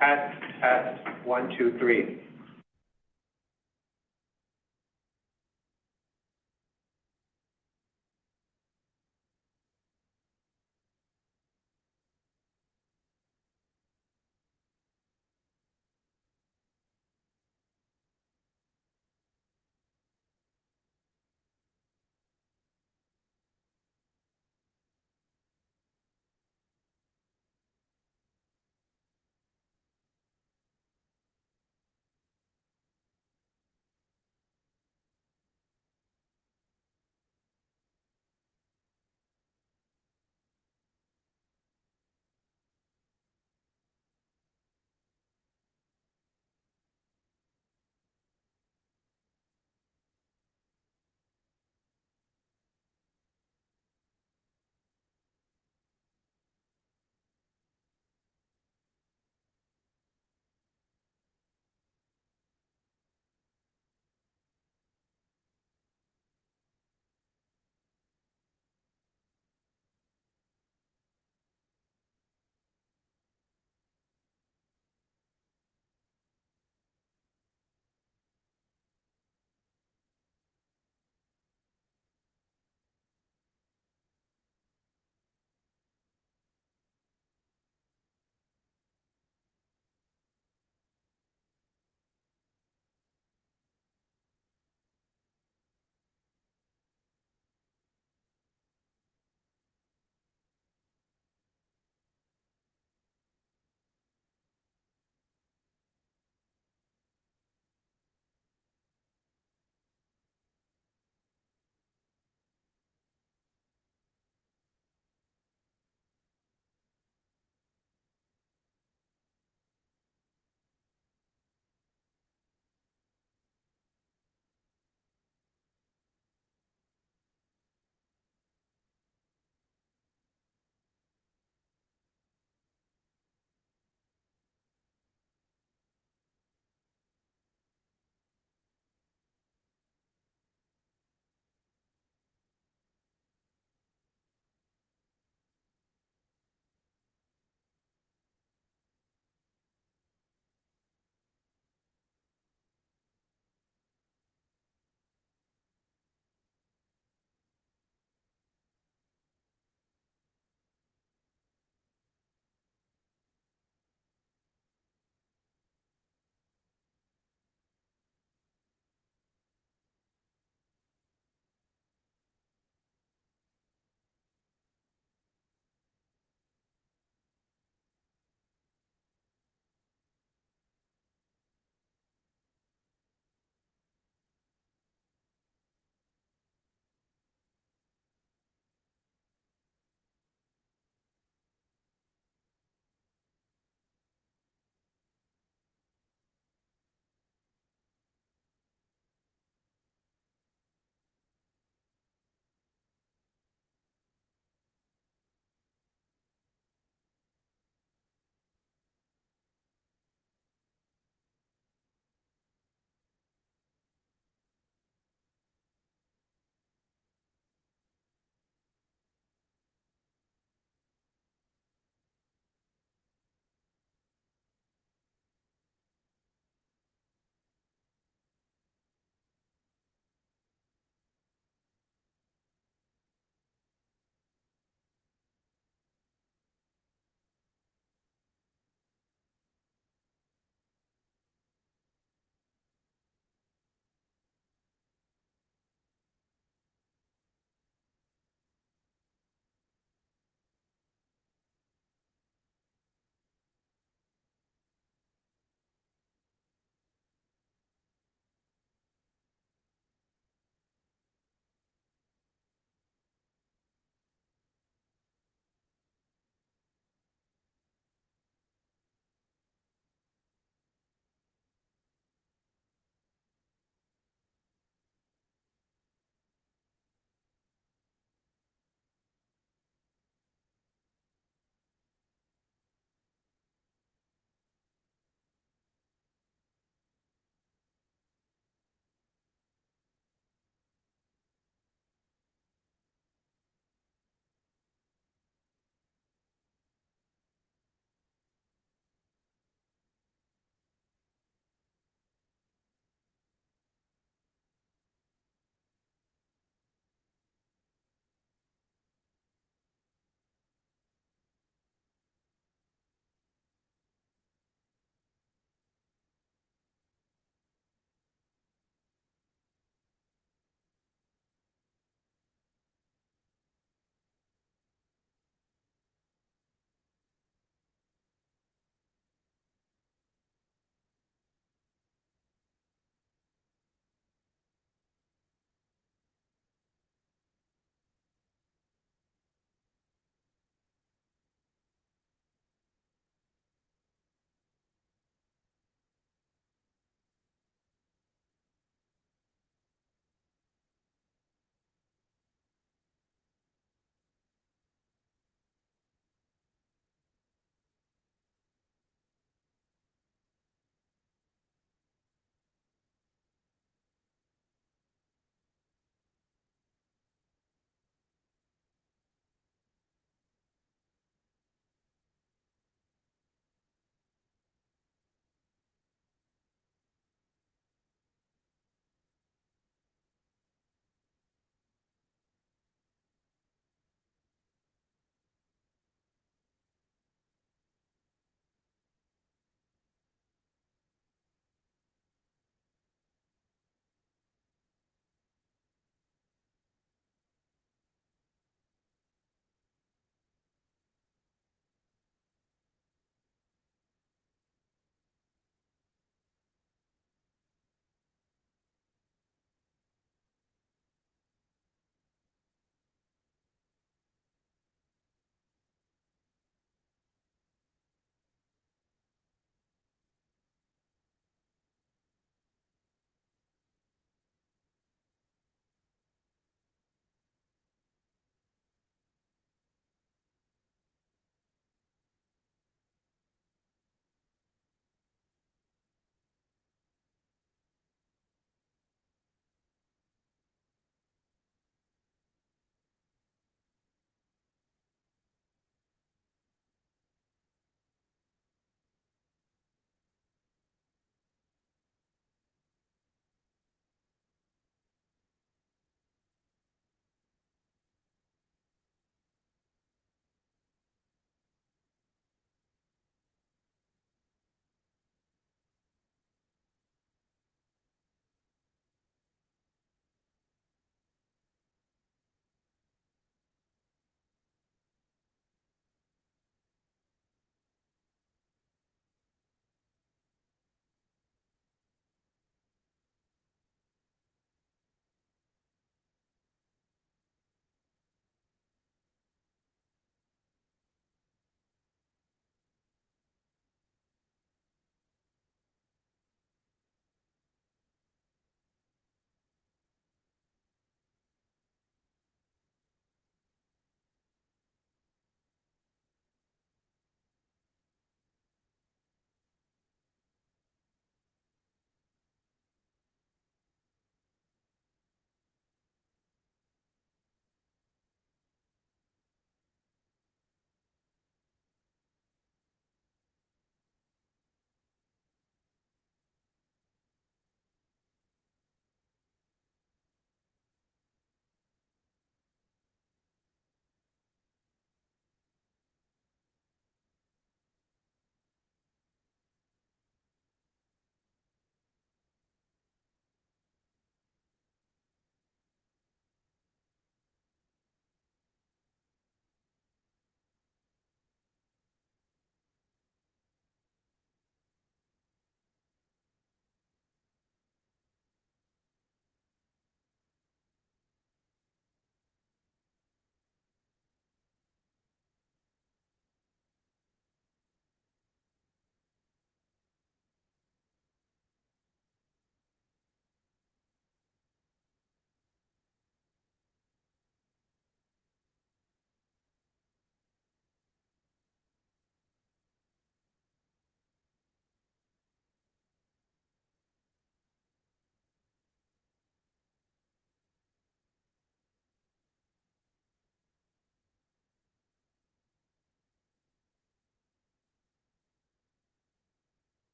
Test, 1, 2, 3.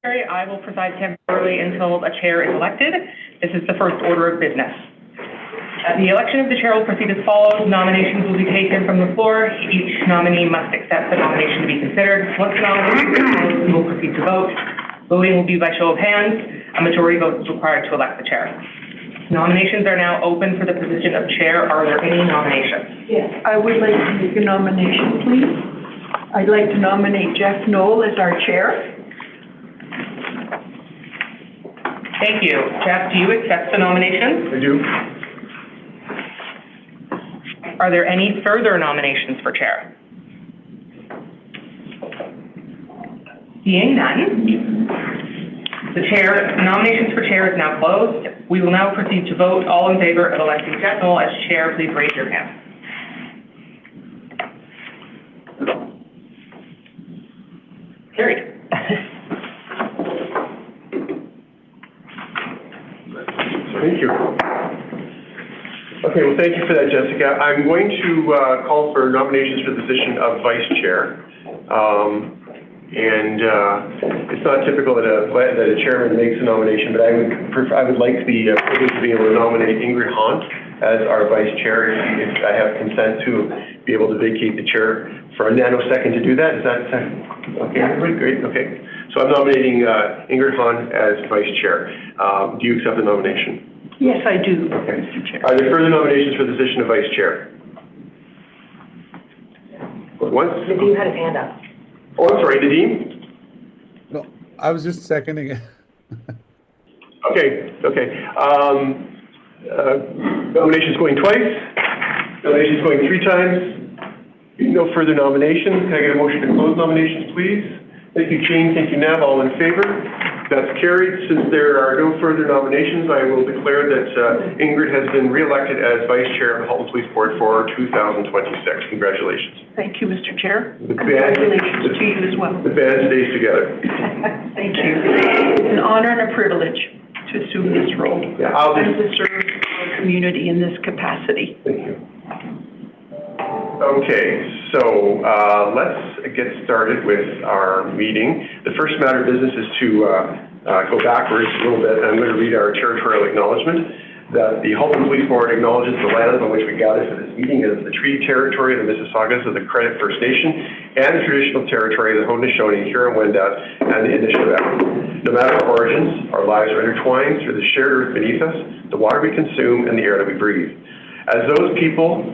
I will preside temporarily until a chair is elected. This is the first order of business. The election of the chair will proceed as follows. Nominations will be taken from the floor. Each nominee must accept the nomination to be considered. Once the nomination is closed, we will proceed to vote. Voting will be by show of hands. A majority vote is required to elect the chair. Nominations are now open for the position of chair. Are there any nominations? Yes, I would like to make a nomination, please. I'd like to nominate Jeff Knoll as our chair. Thank you. Jeff, do you accept the nomination? I do. Are there any further nominations for chair? Seeing none, nominations for chair is now closed. We will now proceed to vote. All in favor of electing Jeff Knoll as chair, please raise your hand. Carried. Thank you. Okay, well, thank you for that, Jessica. I'm going to call for nominations for the position of vice chair. It's not typical that a chairman makes a nomination, but I would like the privilege to be able to nominate Ingrid Hahn as our vice chair if I have consent to be able to vacate the chair for a nanosecond to do that. Is that okay, everybody? Great, okay. So I'm nominating Ingrid Hahn as vice chair. Do you accept the nomination? Yes, I do, okay. Mr. Chair. Are there further nominations for the position of vice chair? Once? Nadeem had his hand up. Oh, I'm sorry, Nadeem? No, I was just seconding it. Okay. Nominations going twice. Nominations going 3 times. No further nominations. Can I get a motion to close nominations, please? Thank you, Jane. Thank you, Nav. All in favor? That's carried. Since there are no further nominations, I will declare that Ingrid has been re-elected as Vice Chair of the Halton Police Board for 2026. Congratulations. Thank you, Mr. Chair. The Congratulations to you as well. The band stays together. Thank you. It's an honor and a privilege to assume this role. Yeah, and to serve our community in this capacity. Thank you. Okay, so let's get started with our meeting. The first matter of business is to go backwards a little bit. I'm going to read our territorial acknowledgement that the Halton Police Board acknowledges the lands on which we gather for this meeting as the treaty territory of the Mississaugas of the Credit First Nation and the traditional territory of the Haudenosaunee, Huron-Wendat, and the Anishinaabe. No matter our origins, our lives are intertwined through the shared earth beneath us, the water we consume, and the air that we breathe. As those people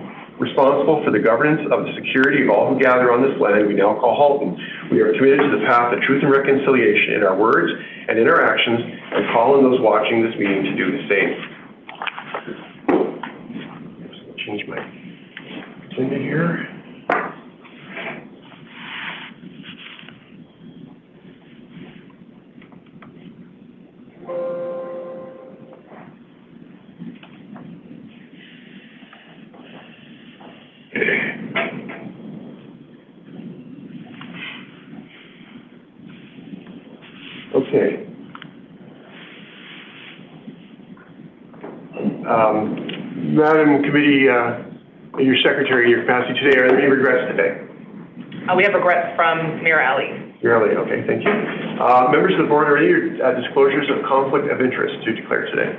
responsible for the governance of the security of all who gather on this land we now call Halton, we are committed to the path of truth and reconciliation in our words and in our actions, and call on those watching this meeting to do the same. Change my agenda here. Okay. Madam Committee, your Secretary, your capacity today, are there any regrets today? We have regrets from Mayor Ali. Mayor Ali, okay, thank you. Members of the board, are there any disclosures of conflict of interest to declare today?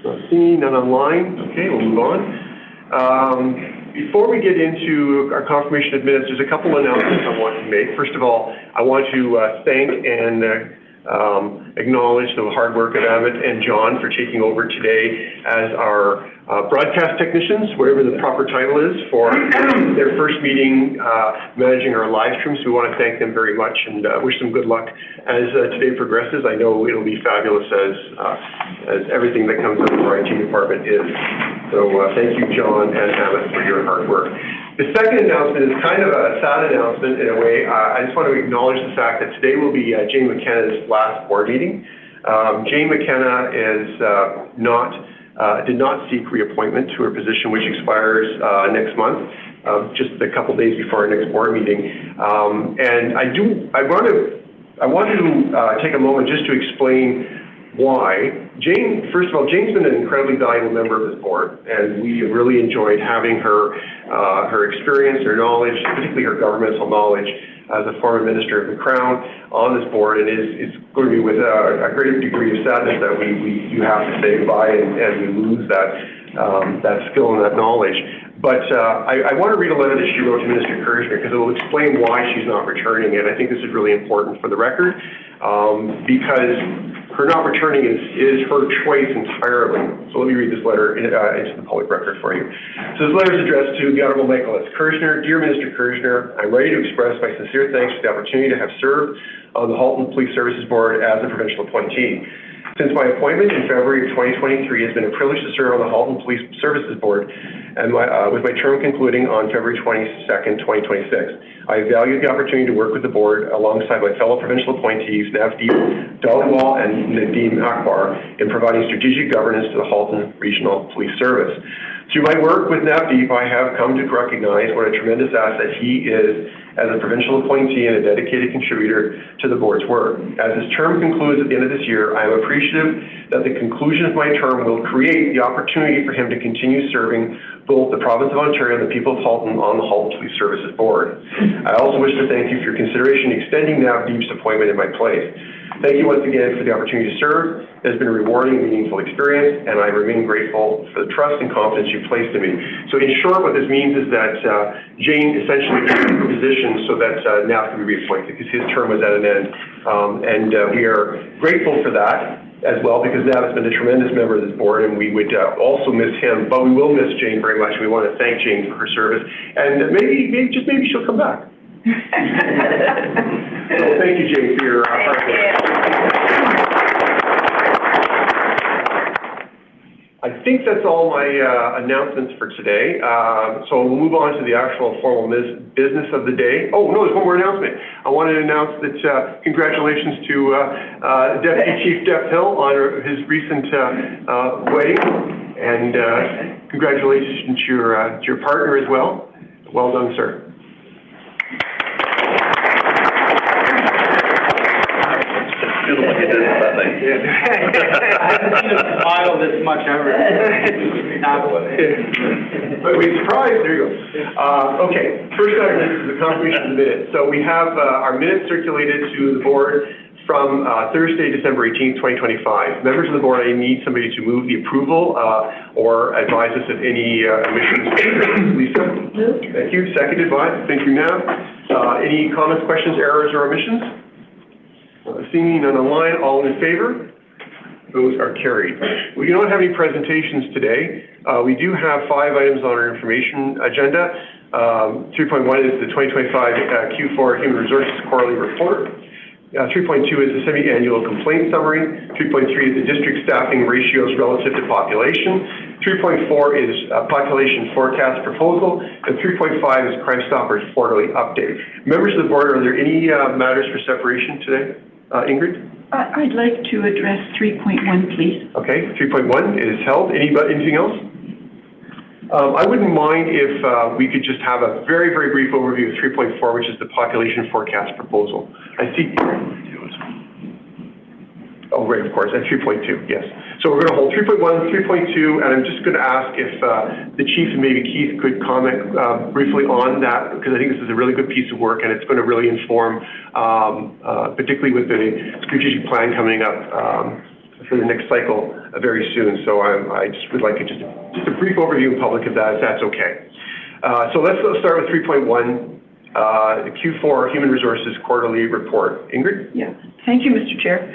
Not seeing, none online. Okay, we'll move on. Before we get into our confirmation of minutes, there's a couple of announcements I want to make. First of all, I want to thank and acknowledge the hard work of Amit and John for taking over today as our broadcast technicians, whatever the proper title is, for their first meeting managing our live streams. We want to thank them very much and wish them good luck as today progresses. I know it'll be fabulous as everything that comes out of our IT department is. So thank you, John and Amit, for your hard work. The second announcement is kind of a sad announcement in a way. I just want to acknowledge the fact that today will be Jane McKenna's last board meeting. Jane McKenna did not seek reappointment to her position, which expires next month, just a couple days before our next board meeting. And I want to take a moment just to explain why. Jane, first of all, Jane's been an incredibly valuable member of this board, and we have really enjoyed having her, her experience, her knowledge, particularly her governmental knowledge as a former minister of the Crown on this board, and it's going to be with a great degree of sadness that we do have to say goodbye and we lose that, that skill and that knowledge. But I want to read a letter that she wrote to Minister Kirchner because it will explain why she's not returning, and I think this is really important for the record because her not returning is her choice entirely. So let me read this letter into the public record for you. So this letter is addressed to the Honourable Michael S. Kirchner. Dear Minister Kirchner, I'm ready to express my sincere thanks for the opportunity to have served on the Halton Police Services Board as a provincial appointee. Since my appointment in February of 2023, it's been a privilege to serve on the Halton Police Services Board, and with my term concluding on February 22nd, 2026. I value the opportunity to work with the board alongside my fellow provincial appointees, Navdeep Dhaliwal and Nadeem Akbar, in providing strategic governance to the Halton Regional Police Service. Through my work with Navdeep, I have come to recognize what a tremendous asset he is as a provincial appointee and a dedicated contributor to the board's work. As his term concludes at the end of this year, I am appreciative that the conclusion of my term will create the opportunity for him to continue serving both the province of Ontario and the people of Halton on the Halton Police Services Board. I also wish to thank you for your consideration in extending Navdeep's appointment in my place. Thank you once again for the opportunity to serve. It has been a rewarding and meaningful experience, and I remain grateful for the trust and confidence you placed in me. So in short, what this means is that Jane essentially took her position so that Nav can be reappointed because his term was at an end. We are grateful for that as well because Nav has been a tremendous member of this board, and we would also miss him, but we will miss Jane very much. We want to thank Jane for her service, and maybe she'll come back. So thank you, Jane, for your hard work. I think that's all my announcements for today. So we'll move on to the actual formal business of the day. Oh, no, there's one more announcement. I wanted to announce that congratulations to Deputy Chief Def Hill on his recent wedding, and congratulations to your partner as well. Well done, sir. I haven't seen a smile this much ever. But we surprised, there you go. Okay, first item is the confirmation of the minutes. So we have our minutes circulated to the board from Thursday, December 18th, 2025. Members of the board, I need somebody to move the approval or advise us of any omissions. Lisa? Thank you. Seconded by? Thank you, Nav. Any comments, questions, errors, or omissions? Seeing none online, all in favor? Those are carried. We do not have any presentations today. We do have 5 items on our information agenda. 3.1 is the 2025 Q4 Human Resources Quarterly Report. 3.2 is the semi-annual complaint summary. 3.3 is the district staffing ratios relative to population. 3.4 is population forecast proposal. And 3.5 is Crime Stoppers quarterly update. Members of the board, are there any matters for separation today? Ingrid? I'd like to address 3.1, please. Okay, 3.1 is held. Anything else? I wouldn't mind if we could just have a very, very brief overview of 3.4, which is the population forecast proposal. I see. Oh, right, of course, and 3.2, yes. So we're going to hold 3.1, 3.2, and I'm just going to ask if the chief and maybe Keith could comment briefly on that, because I think this is a really good piece of work, and it's going to really inform, particularly with the strategic plan coming up for the next cycle very soon. So I just would like just a brief overview in public of that, if that's okay. So let's start with 3.1, the Q4 Human Resources Quarterly Report. Ingrid? Yeah, thank you, Mr. Chair.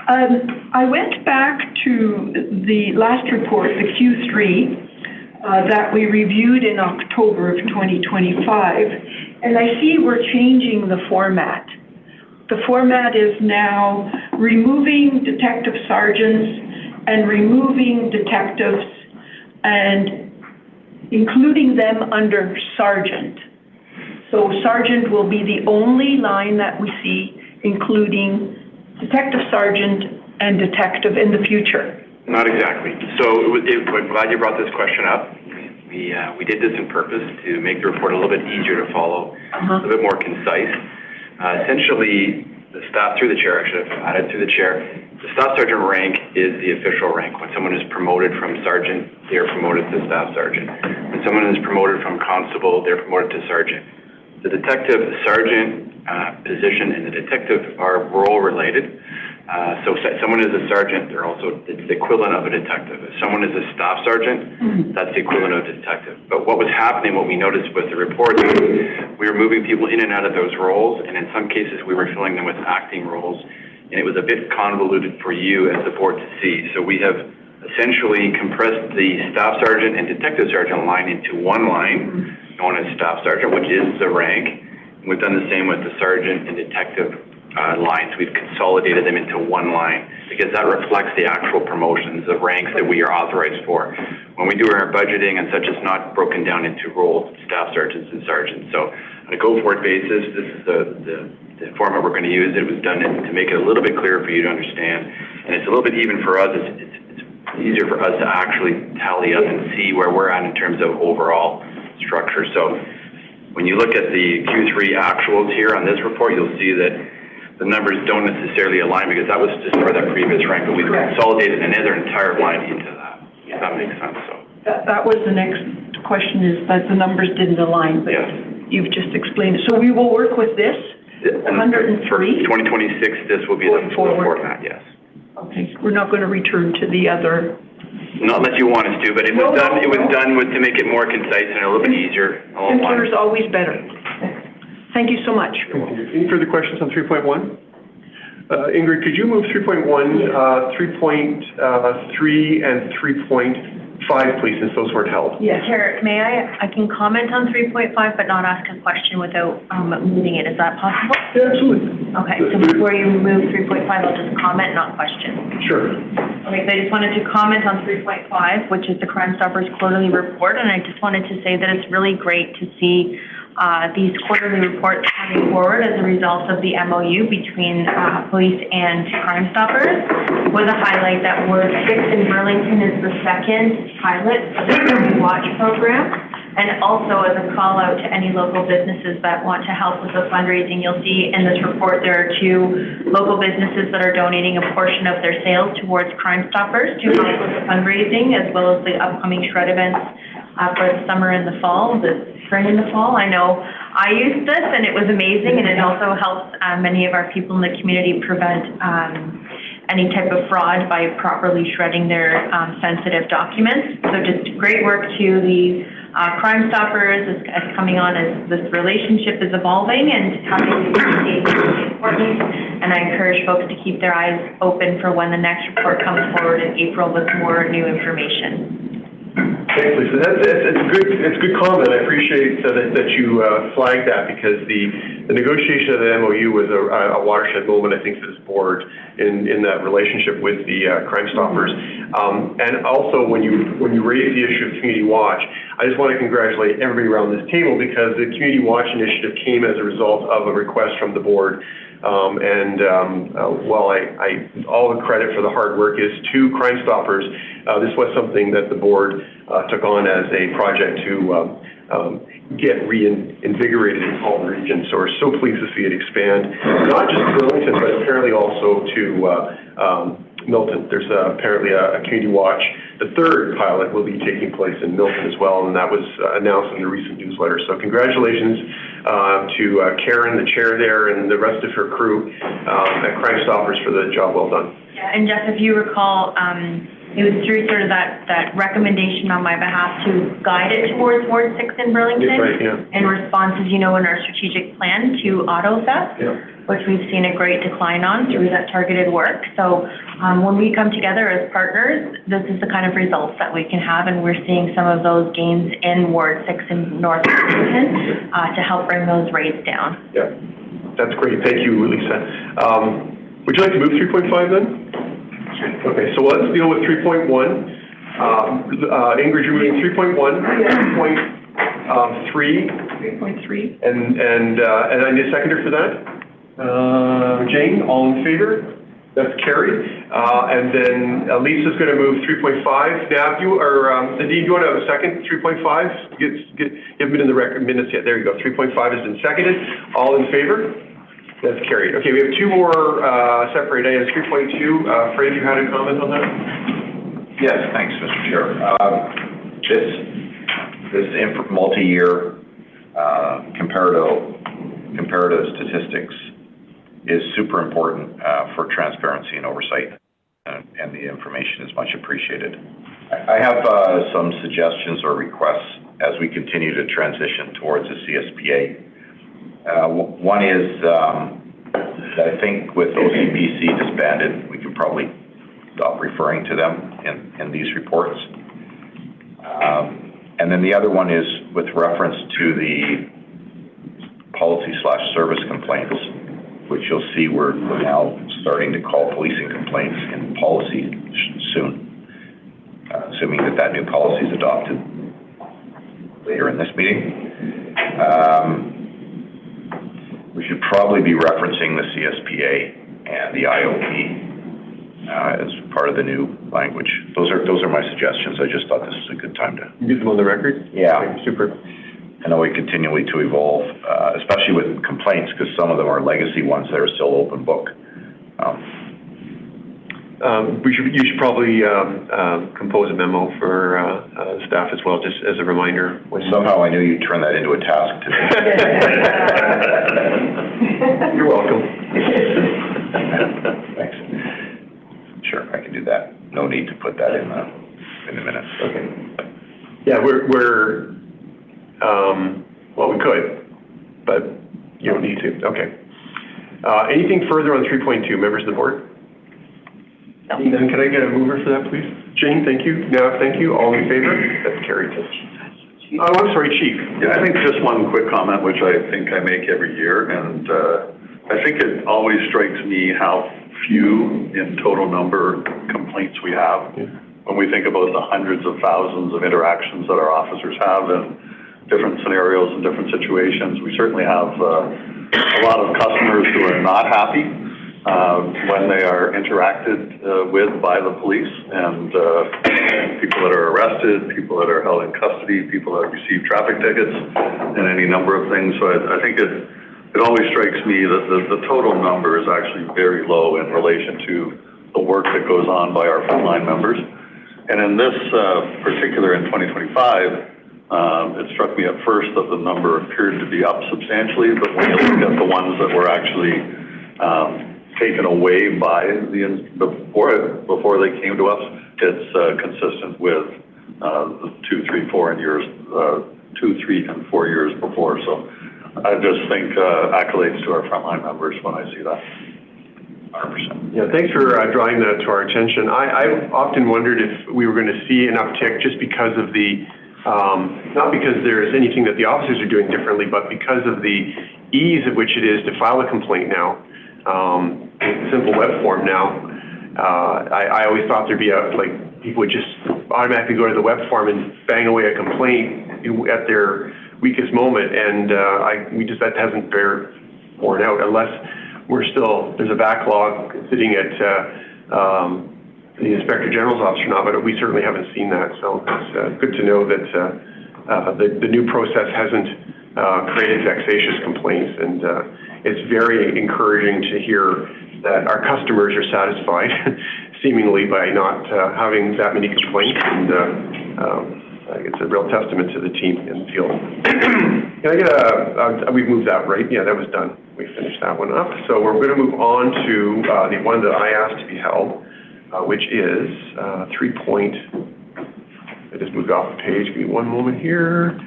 I went back to the last report, the Q3, that we reviewed in October of 2025, and I see we're changing the format. The format is now removing detective sergeants and removing detectives and including them under sergeant. So sergeant will be the only line that we see, including detective sergeant and detective in the future. Not exactly. So I'm glad you brought this question up. We did this on purpose to make the report a little bit easier to follow, a little bit more concise. Essentially, the staff through the chair, I should have added through the chair, The staff sergeant rank is the official rank. When someone is promoted from sergeant, they are promoted to staff sergeant. When someone is promoted from constable, they're promoted to sergeant. The detective sergeant position and the detective are role related. So if someone is a sergeant, they're also it's the equivalent of a detective. If someone is a staff sergeant, that's the equivalent of a detective. But what was happening, what we noticed with the reports, we were moving people in and out of those roles, and in some cases we were filling them with acting roles, and it was a bit convoluted for you as the board to see. So we have essentially compressed the staff sergeant and detective sergeant line into one line, known as staff sergeant, which is the rank. And we've done the same with the sergeant and detective lines. We've consolidated them into one line because that reflects the actual promotions of ranks that we are authorized for. When we do our budgeting and such, it's not broken down into roles, staff sergeants and sergeants. So on a go-forward basis, this is the format we're going to use. It was done to make it a little bit clearer for you to understand, and it's a little bit even for us. It's easier for us to actually tally up and see where we're at in terms of overall structure. So when you look at the Q3 actuals here on this report, you'll see that the numbers don't necessarily align because that was just for that previous rank, but we've consolidated another entire line into that. If that makes sense. So that was the next question, is that the numbers didn't align, but you've just explained it. So we will work with this, 103? For 2026, this will be the full format, yes. Okay, we're not going to return to the other. Not unless you want us to, but it was done. It was done to make it more concise and a little bit easier. Simpler is always better. Thank you so much. Any further questions on 3.1? Ingrid, could you move 3.1, 3.3, and 3.5, please, since those weren't held? Yes. Chair, may I can comment on 3.5 but not ask a question without moving it. Is that possible? Yeah, absolutely. Okay, so before you move 3.5, I'll just comment, not question. Sure. Okay, so I just wanted to comment on 3.5, which is the Crime Stoppers quarterly report, and I just wanted to say that it's really great to see these quarterly reports coming forward as a result of the MOU between police and Crime Stoppers, with a highlight that Ward 6 in Burlington is the second pilot of the Community Watch program, and also as a call out to any local businesses that want to help with the fundraising. You'll see in this report there are 2 local businesses that are donating a portion of their sales towards Crime Stoppers to help with the fundraising, as well as the upcoming shred events for the summer and the fall, the spring and the fall. I know I used this and it was amazing, and it also helps many of our people in the community prevent any type of fraud by properly shredding their sensitive documents. So just great work to the Crime Stoppers as coming on as this relationship is evolving, and having to communicate is really important. And I encourage folks to keep their eyes open for when the next report comes forward in April with more new information. Thanks, Lisa. It's a good comment. I appreciate that you flagged that, because the negotiation of the MOU was a watershed moment, I think, for this board in that relationship with the Crime Stoppers. And also, when you raise the issue of Community Watch, I just want to congratulate everybody around this table, because the Community Watch initiative came as a result of a request from the board. While all the credit for the hard work is to Crime Stoppers, this was something that the board took on as a project to get reinvigorated in Halton region. So we're so pleased to see it expand, not just to Burlington, but apparently also to Milton. There's apparently a Community Watch. The third pilot will be taking place in Milton as well, and that was announced in the recent newsletter. So congratulations to Karen, the chair there, and the rest of her crew at Crime Stoppers for the job well done. Yeah, and Jeff, if you recall, it was through sort of that recommendation on my behalf to guide it towards Ward 6 in Burlington, right, yeah. in response, as you know, in our strategic plan to auto theft, which we've seen a great decline on through that targeted work. So when we come together as partners, this is the kind of results that we can have, and we're seeing some of those gains in Ward 6 in North Burlington to help bring those rates down. Yeah, that's great. Thank you, Lisa. Would you like to move 3.5 then? Okay, so let's deal with 3.1. Ingrid, you're moving 3.1, 3.3. 3.3. And I need a seconder for that. Jane, all in favor? That's carried. And then Lisa's going to move 3.5. Now, Nadine, do you want to have a second? 3.5? You haven't been in the record minutes yet. There you go. 3.5 has been seconded. All in favor? That's carried. Okay, we have two more separate items. 3.2, Fred, you had a comment on that? Yes, thanks, Mr. Chair. This multi-year comparative statistics is super important for transparency and oversight, and the information is much appreciated. I have some suggestions or requests as we continue to transition towards a CSPA. One is that I think with OCPC disbanded, we can probably stop referring to them in these reports. And then the other one is with reference to the policy/service complaints, which you'll see we're now starting to call policing complaints in policy soon, assuming that new policy is adopted later in this meeting. We should probably be referencing the CSPA and the IOP as part of the new language. Those are my suggestions. I just thought this was a good time to Get them on the record? Yeah. Okay, super. I know we continually to evolve, especially with complaints, because some of them are legacy ones that are still open book. You should probably compose a memo for staff as well, just as a reminder. Somehow I knew you'd turn that into a task today. You're welcome. Thanks. Sure, I can do that. No need to put that in the minutes. Okay. Yeah, well, we could, but you don't need to. Okay. Anything further on 3.2, members of the board? No. Then can I get a mover for that, please? Jane, thank you. Nav, thank you. All in favor? That's carried. Oh, I'm sorry, Chief. Yeah, I think just one quick comment, which I think I make every year, and I think it always strikes me how few in total number complaints we have. Yeah. When we think about the hundreds of thousands of interactions that our officers have in different scenarios and different situations, we certainly have a lot of customers who are not happy when they are interacted with by the police, and people that are arrested, people that are held in custody, people that receive traffic tickets, and any number of things. So I think it always strikes me that the total number is actually very low in relation to the work that goes on by our frontline members. And in this particular, in 2025, it struck me at first that the number appeared to be up substantially, but when you look at the ones that were actually taken away by before they came to us, it's consistent with the 2, 3, 4 years, 2, 3, and 4 years before. So I just think accolades to our frontline members when I see that. 100%. Yeah, thanks for drawing that to our attention. I often wondered if we were going to see an uptick just because of the, not because there's anything that the officers are doing differently, but because of the ease at which it is to file a complaint now, simple web form now. I always thought there'd be people would just automatically go to the web form and bang away a complaint at their weakest moment, and that hasn't borne out unless there's a backlog sitting at the Inspector General's office now, but we certainly haven't seen that. So it's good to know that the new process hasn't created vexatious complaints, and it's very encouraging to hear that our customers are satisfied, seemingly, by not having that many complaints, and it's a real testament to the team in the field. Can I get we've moved that, right? Yeah, that was done. We finished that one up. So we're going to move on to the one that I asked to be held, which is 3. I just moved off the page. Give me one moment here.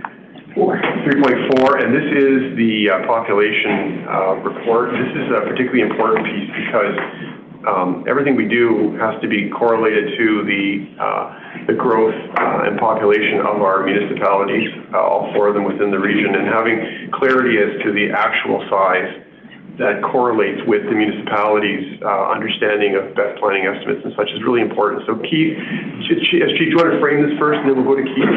3.4, and this is the population report. This is a particularly important piece because everything we do has to be correlated to the growth and population of our municipalities, all 4 of them within the region, and having clarity as to the actual size that correlates with the municipality's understanding of best planning estimates and such is really important. So Keith, Chief, do you want to frame this first, and then we'll go to Keith?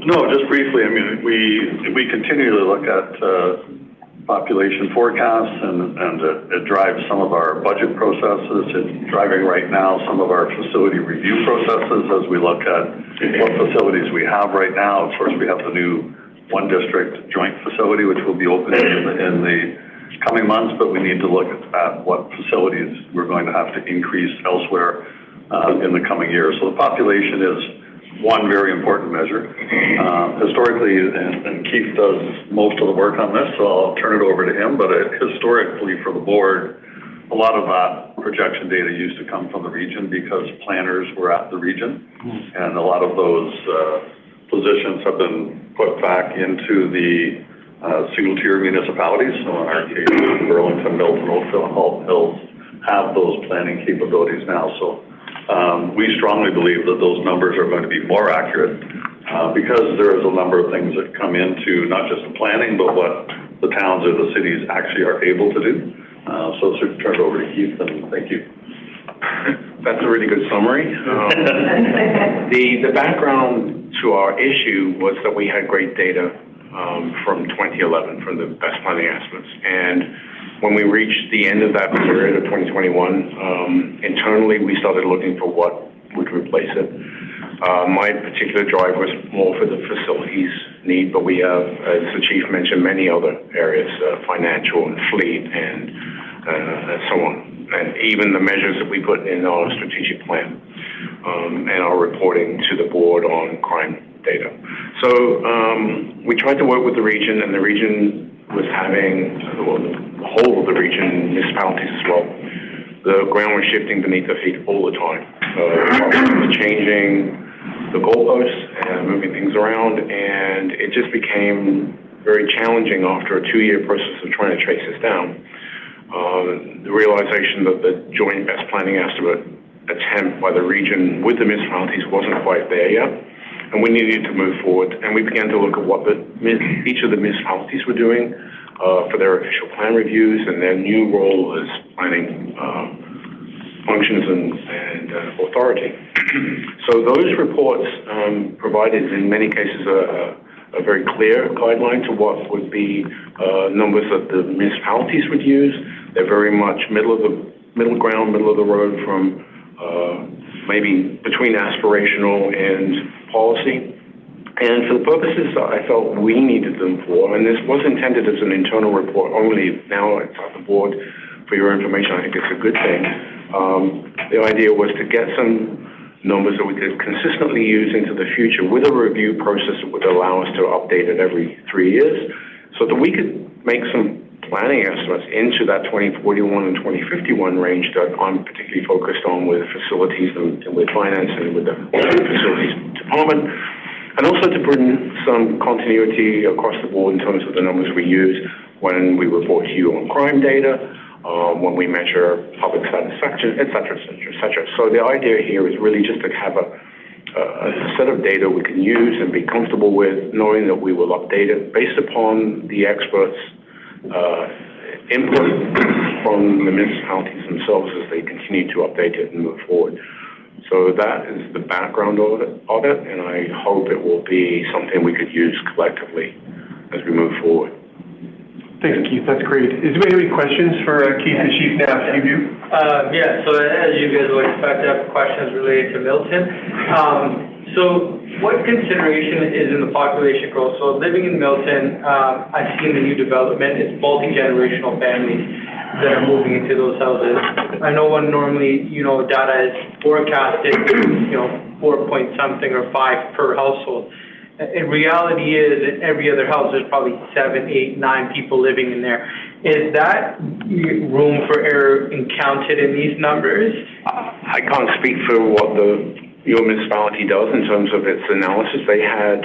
No, just briefly. I mean, we continue to look at population forecasts, and it drives some of our budget processes. It's driving right now some of our facility review processes as we look at what facilities we have right now. Of course, we have the new one district joint facility, which will be opening in the coming months, but we need to look at what facilities we're going to have to increase elsewhere in the coming years. So the population is one very important measure. Historically, and Keith does most of the work on this, so I'll turn it over to him, but historically for the board, a lot of that projection data used to come from the region because planners were at the region, and a lot of those positions have been put back into the single-tier municipalities. So in our case, Burlington, Milton, Oakville, and Halton Hills have those planning capabilities now. So we strongly believe that those numbers are going to be more accurate because there is a number of things that come into not just the planning, but what the towns or the cities actually are able to do. So turn it over to Keith, and thank you. That's a really good summary. The background to our issue was that we had great data from 2011 from the best planning estimates, and when we reached the end of that period of 2021, internally we started looking for what would replace it. My particular drive was more for the facilities need, but we have, as the chief mentioned, many other areas, financial and fleet and so on, and even the measures that we put in our strategic plan and our reporting to the board on crime data. So we tried to work with the region, and the region was having, well, the whole of the region, municipalities as well, the ground was shifting beneath their feet all the time. Changing the goalposts and moving things around, and it just became very challenging after a 2-year process of trying to trace this down. The realization that the joint best planning estimate attempt by the region with the municipalities wasn't quite there yet, and we needed to move forward. And we began to look at what each of the municipalities were doing for their official plan reviews and their new role as planning functions and authority. So those reports provided, in many cases, a very clear guideline to what would be numbers that the municipalities would use. They're very much middle of the road from maybe between aspirational and policy. And for the purposes that I felt we needed them for, and this was intended as an internal report only, now it's at the board for your information, I think it's a good thing. The idea was to get some numbers that we could consistently use into the future with a review process that would allow us to update it every 3 years, so that we could make some planning estimates into that 2041 and 2051 range that I'm particularly focused on with facilities and with finance and with the facilities department, and also to bring some continuity across the board in terms of the numbers we use when we report to you on crime data, when we measure public satisfaction, et cetera, et cetera, et cetera. So the idea here is really just to have a set of data we can use and be comfortable with, knowing that we will update it based upon the experts' input from the municipalities themselves as they continue to update it and move forward. So that is the background of it, and I hope it will be something we could use collectively as we move forward. Thanks, Keith. That's great. Is there any questions for Keith, the chief now? You? Yeah, so as you guys would expect, I have questions related to Milton. So what consideration is in the population growth? So living in Milton, I've seen the new development. It's multi-generational families that are moving into those houses. I know when normally, data is forecasted, 4 point something or 5 per household. In reality is, in every other house, there's probably 7, 8, 9 people living in there. Is that room for error counted in these numbers? I can't speak for what your municipality does in terms of its analysis. They had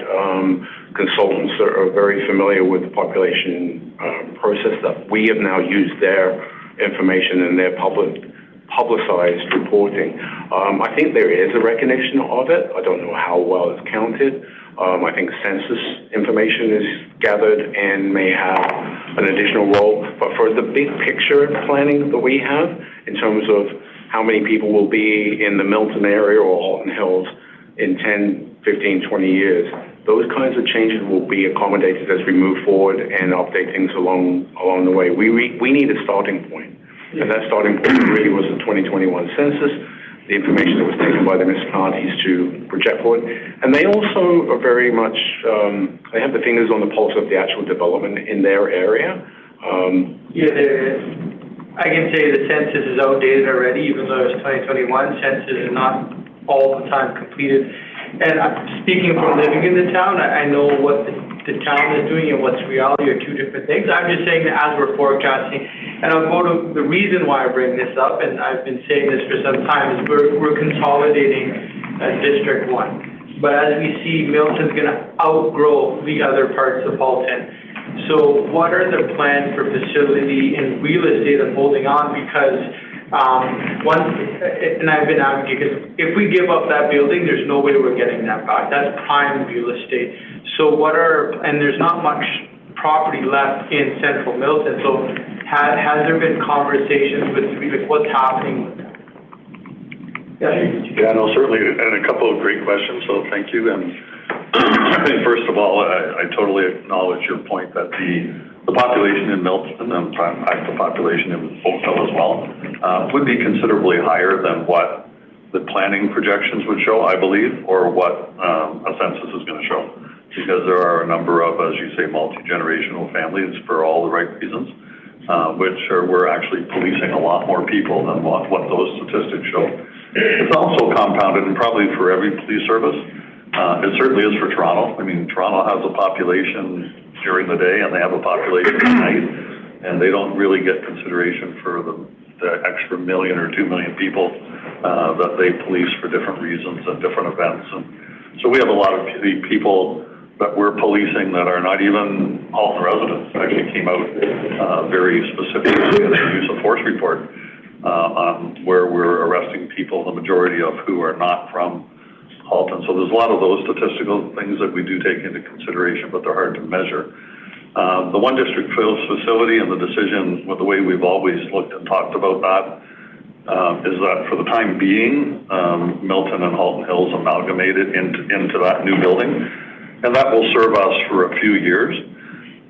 consultants that are very familiar with the population process that we have now used their information and their publicized reporting. I think there is a recognition of it. I don't know how well it's counted. I think census information is gathered and may have an additional role. But for the big picture planning that we have in terms of how many people will be in the Milton area or Halton Hills in 10, 15, 20 years, those kinds of changes will be accommodated as we move forward and update things along the way. We need a starting point. And that starting point really was the 2021 census, the information that was taken by the municipalities to project forward. And they also are very much, they have the fingers on the pulse of the actual development in their area. Yeah, I can say the census is outdated already, even though it's 2021. Census is not all the time completed. And speaking from living in the town, I know what the town is doing and what's reality are two different things. I'm just saying that as we're forecasting, and I'll go to the reason why I bring this up, and I've been saying this for some time, is we're consolidating District 1. But as we see, Milton's going to outgrow the other parts of Halton. So what are the plans for facility and real estate of holding on? Because and I've been advocating, because if we give up that building, there's no way we're getting that back. That's prime real estate. So and there's not much property left in central Milton. So has there been conversations with, like, what's happening with that? Yeah, no, certainly, and a couple of great questions, so thank you. And I think, first of all, I totally acknowledge your point that the population in Milton, and in fact the population in Oakville as well, would be considerably higher than what the planning projections would show, I believe, or what a census is going to show. Because there are a number of, as you say, multi-generational families for all the right reasons, we're actually policing a lot more people than what those statistics show. It's also compounded, and probably for every police service. It certainly is for Toronto. I mean, Toronto has a population during the day, and they have a population at night, and they don't really get consideration for the extra 1 million or 2 million people that they police for different reasons and different events. And so we have a lot of people that we're policing that are not even Halton residents. Actually came out very specifically in their use of force report on where we're arresting people, the majority of who are not from Halton. So there's a lot of those statistical things that we do take into consideration, but they're hard to measure. The one district facility and the decision, with the way we've always looked and talked about that, is that for the time being, Milton and Halton Hills amalgamated into that new building, and that will serve us for a few years.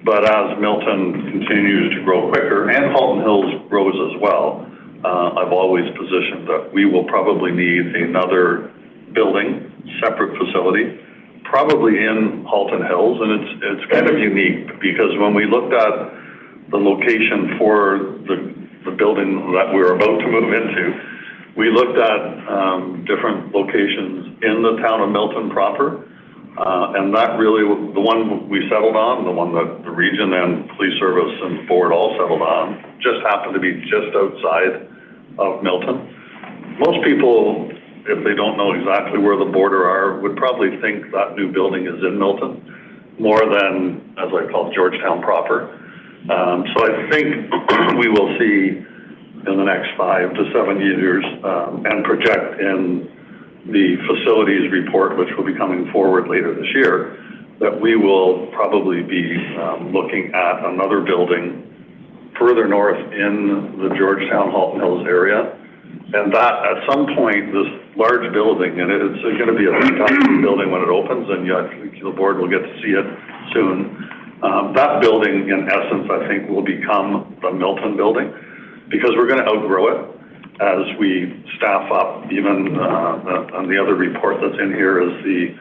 But as Milton continues to grow quicker, and Halton Hills grows as well, I've always positioned that we will probably need another building, separate facility, probably in Halton Hills, and it's kind of unique because when we looked at the location for the building that we're about to move into, we looked at different locations in the town of Milton proper, and that really, the one we settled on, the one that the region and police service and board all settled on, just happened to be just outside of Milton. Most people, if they don't know exactly where the border are, would probably think that new building is in Milton, more than, as I call it, Georgetown proper. So I think we will see in the next 5 to 7 years, and project in the facilities report, which will be coming forward later this year, that we will probably be looking at another building further north in the Georgetown, Halton Hills area. And that, at some point, this large building, and it's going to be a fantastic building when it opens, and the board will get to see it soon. That building, in essence, I think will become the Milton building, because we're going to outgrow it as we staff up. Even on the other report that's in here is the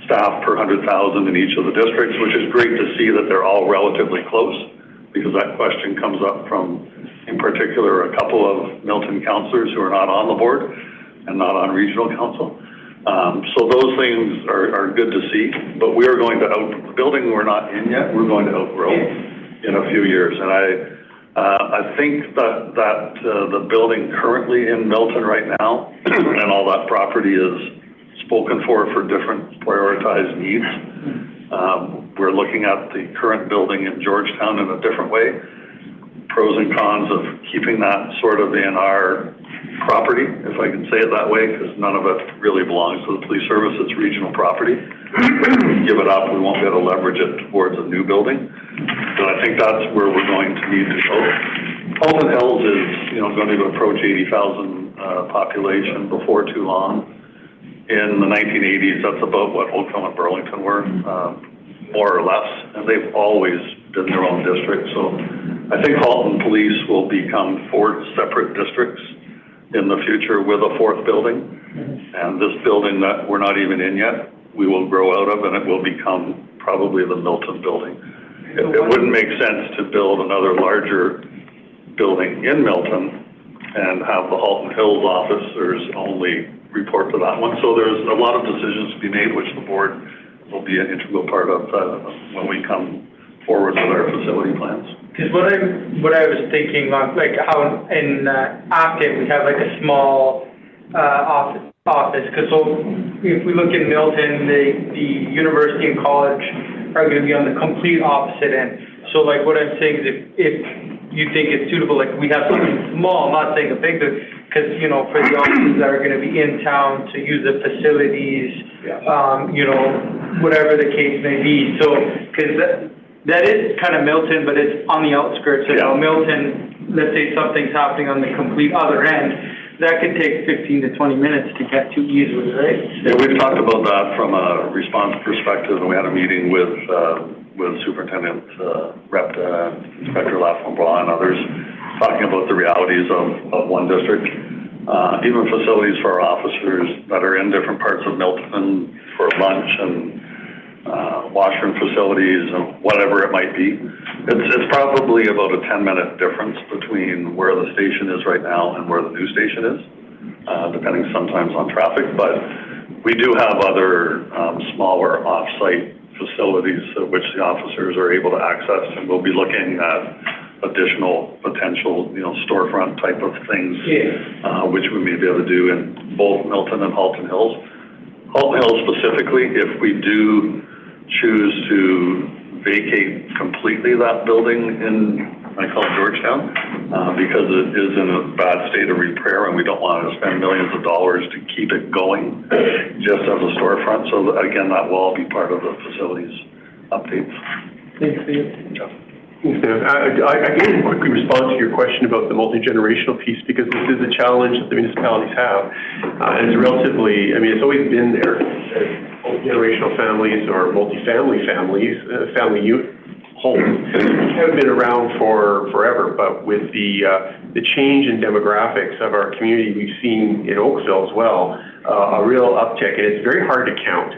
staff per 100,000 in each of the districts, which is great to see that they're all relatively close, because that question comes up from, in particular, a couple of Milton councillors who are not on the board and not on regional council. So those things are good to see, but we are going to the building we're not in yet, we're going to outgrow in a few years. And I think that the building currently in Milton right now and all that property is spoken for different prioritized needs. We're looking at the current building in Georgetown in a different way. Pros and cons of keeping that sort of in our property, if I can say it that way, because none of it really belongs to the police service. It's regional property. If we give it up, we won't be able to leverage it towards a new building. So I think that's where we're going to need to go. Halton Hills is, going to approach 80,000 population before too long. In the 1980s, that's about what Oakville and Burlington were, more or less, and they've always been their own district. So I think Halton Police will become 4 separate districts in the future with a 4th building. And this building that we're not even in yet, we will grow out of, and it will become probably the Milton building. it wouldn't make sense to build another larger building in Milton and have the Halton Hills officers only report to that one. So there's a lot of decisions to be made, which the board will be an integral part of when we come forward with our facility plans. Because what I was thinking, like how in Afton we have like a small office. Because so if we look in Milton, the university and college are going to be on the complete opposite end. So like what I'm saying is if you think it's suitable, like we have something small, I'm not saying a big, because, you know, for the offices that are going to be in town to use the facilities, you know, whatever the case may be. So, because that is kind of Milton, but it's on the outskirts. So now Milton, let's say something's happening on the complete other end, that could take 15 to 20 minutes to get to easily, right? Yeah, we've talked about that from a response perspective, and we had a meeting with Superintendent Inspector Laframboise and others, talking about the realities of one district. Even facilities for our officers that are in different parts of Milton for lunch and washroom facilities and whatever it might be. It's probably about a 10-minute difference between where the station is right now and where the new station is, depending sometimes on traffic. But we do have other smaller off-site facilities which the officers are able to access, and we'll be looking at additional potential, you know, storefront type of things, which we may be able to do in both Milton and Halton Hills. Halton Hills specifically, if we do choose to vacate completely that building in, I call it Georgetown, because it is in a bad state of repair and we don't want to spend millions of dollars to keep it going just as a storefront. So again, that will all be part of the facilities updates. Thanks, Steve. I can quickly respond to your question about the multi-generational piece, because this is a challenge that the municipalities have. And it's relatively, I mean, it's always been there. Multi-generational families or multi-family families, family homes have been around forever, but with the change in demographics of our community, we've seen in Oakville as well, a real uptick, and it's very hard to count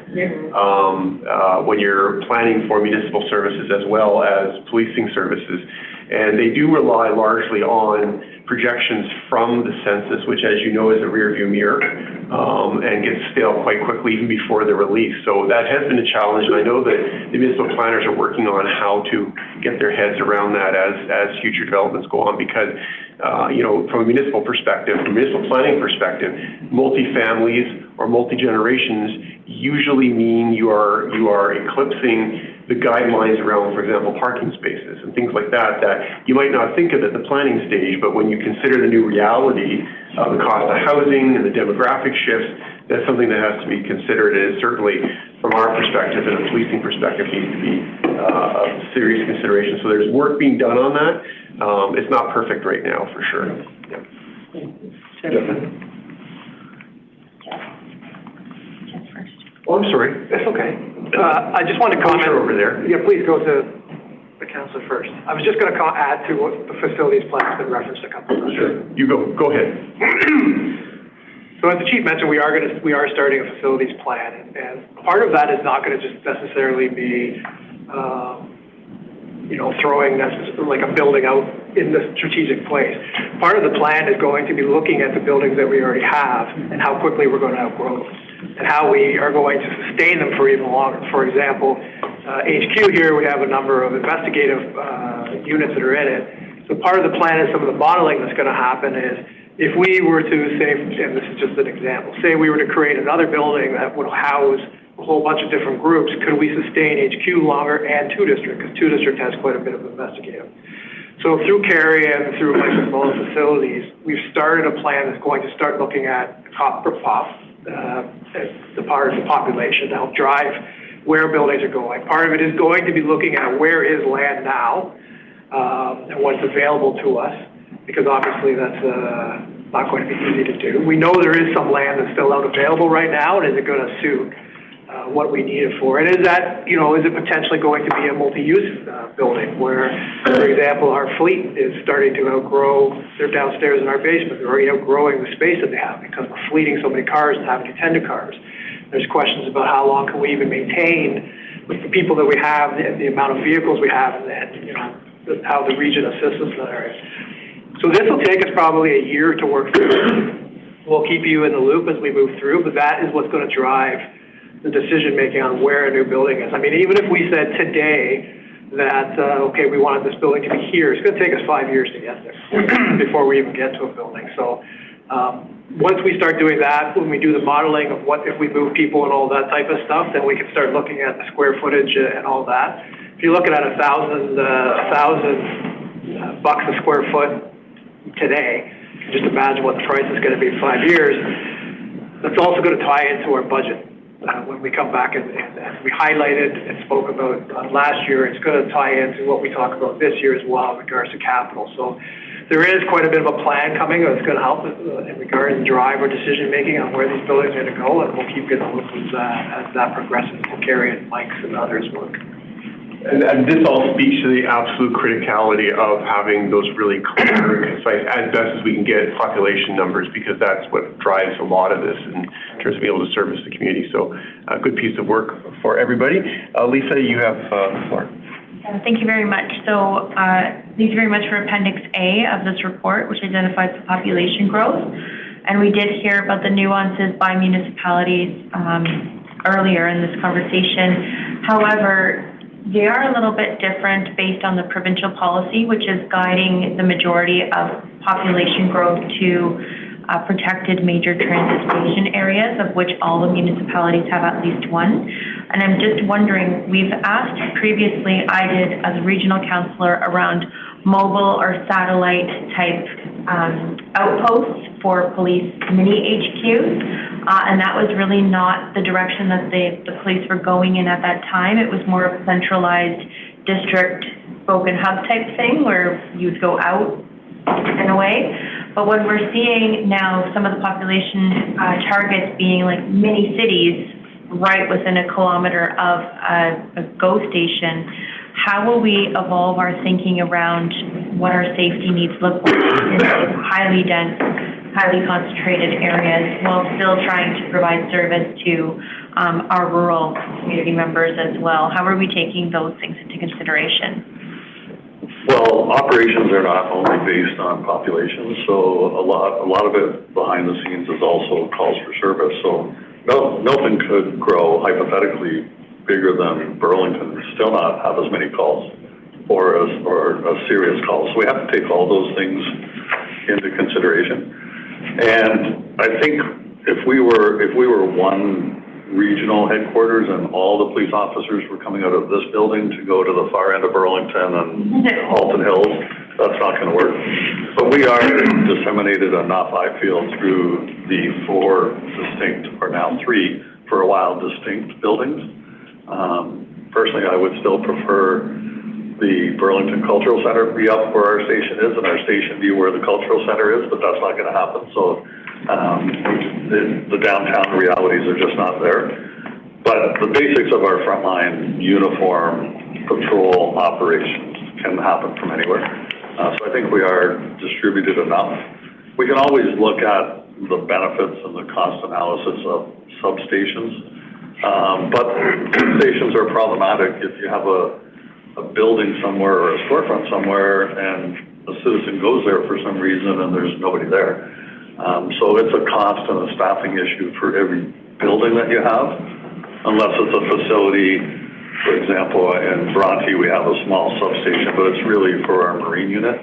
when you're planning for municipal services as well as policing services. And they do rely largely on projections from the census, which, as you know, is a rearview mirror, and gets stale quite quickly even before the release. So that has been a challenge, and I know that the municipal planners are working on how to get their heads around that as future developments go on, because you know, from a municipal perspective, from a municipal planning perspective, multi-families or multi-generations usually mean you are eclipsing the guidelines around, for example, parking spaces and things like that, that you might not think of at the planning stage, but when you consider the new reality of the cost of housing and the demographic shifts, that's something that has to be considered. And certainly, from our perspective and a policing perspective, needs to be a serious consideration. So there's work being done on that. It's not perfect right now, for sure. Oh, I'm sorry. That's okay. I just want to comment. Over there. Yeah, please go to the councilor first. I was just going to add to what the facilities plan has been referenced a couple of times. Sure. You go ahead. So as the chief mentioned, we are starting a facilities plan, and part of that is not going to just necessarily be, you know, throwing like a building out in the strategic place. Part of the plan is going to be looking at the buildings that we already have and how quickly we're going to outgrow them, and how we are going to sustain them for even longer. For example, HQ here, we have a number of investigative units that are in it. So part of the plan is some of the modeling that's going to happen is, if we were to say, and this is just an example, say we were to create another building that would house a whole bunch of different groups, could we sustain HQ longer and 2 District? Because 2 District has quite a bit of investigative. So through CARI and through Microsoft Facilities, we've started a plan that's going to start looking at cost per pop, as the part of the population to help drive where buildings are going. Part of it is going to be looking at where is land now, and what's available to us, because obviously that's not going to be easy to do. We know there is some land that's still out available right now, and is it going to suit what we need it for? And is that, you know, is it potentially going to be a multi-use building where, for example, our fleet is starting to outgrow, they're downstairs in our basement, they're already outgrowing the space that they have because we're fleeting so many cars and having to tend to cars. There's questions about how long can we even maintain with the people that we have, the amount of vehicles we have, and, you know, how the region assists us in that area. So this will take us probably a year to work through. We'll keep you in the loop as we move through, but that is what's going to drive the decision-making on where a new building is. I mean, even if we said today that, okay, we wanted this building to be here, it's going to take us 5 years to get there before we even get to a building. So once we start doing that, when we do the modeling of what if we move people and all that type of stuff, then we can start looking at the square footage and all that. If you're looking at $1,000 bucks a square foot today, just imagine what the price is going to be in 5 years. That's also going to tie into our budget. When we come back and we highlighted and spoke about last year, it's going to tie into what we talk about this year as well in regards to capital. So there is quite a bit of a plan coming that's going to help in regards to drive our decision making on where these buildings are going to go, and we'll keep you in the loop as that progresses. Carrie and Mike's and others work. And this all speaks to the absolute criticality of having those really clear and concise, as best as we can get, population numbers, because that's what drives a lot of this in terms of being able to service the community. So a good piece of work for everybody. Lisa, you have the floor. Thank you very much. So thank you very much for Appendix A of this report, which identifies the population growth. And we did hear about the nuances by municipalities earlier in this conversation. However, they are a little bit different based on the provincial policy, which is guiding the majority of population growth to protected major transit station areas, of which all the municipalities have at least one. And I'm just wondering, we've asked previously, I did as a regional councillor, around mobile or satellite type outposts for police mini HQs. And that was really not the direction that the police were going in at that time. It was more of a centralized district spoken hub type thing where you'd go out in a way. But when we're seeing now some of the population targets being like mini cities right within a kilometer of a GO station, how will we evolve our thinking around what our safety needs look like in those highly dense, highly concentrated areas while still trying to provide service to our rural community members as well? How are we taking those things into consideration? Well, operations are not only based on population, so a lot of it behind the scenes is also calls for service. So Milton could grow hypothetically bigger than Burlington and still not have as many calls or a serious call. So we have to take all those things into consideration. And I think if we were one regional headquarters and all the police officers were coming out of this building to go to the far end of Burlington and Halton Hills, that's not going to work. But we are disseminated enough, I feel, through the 4 distinct, or now 3, for a while, distinct buildings. Personally, I would still prefer the Burlington Cultural Center be up where our station is and our station be where the cultural center is, but that's not going to happen. So the downtown realities are just not there. But the basics of our frontline uniform patrol operations can happen from anywhere. So I think we are distributed enough. We can always look at the benefits and the cost analysis of substations. But stations are problematic if you have a building somewhere or a storefront somewhere and a citizen goes there for some reason and there's nobody there. So it's a cost and a staffing issue for every building that you have, unless it's a facility. For example, in Bronte, we have a small substation, but it's really for our marine unit,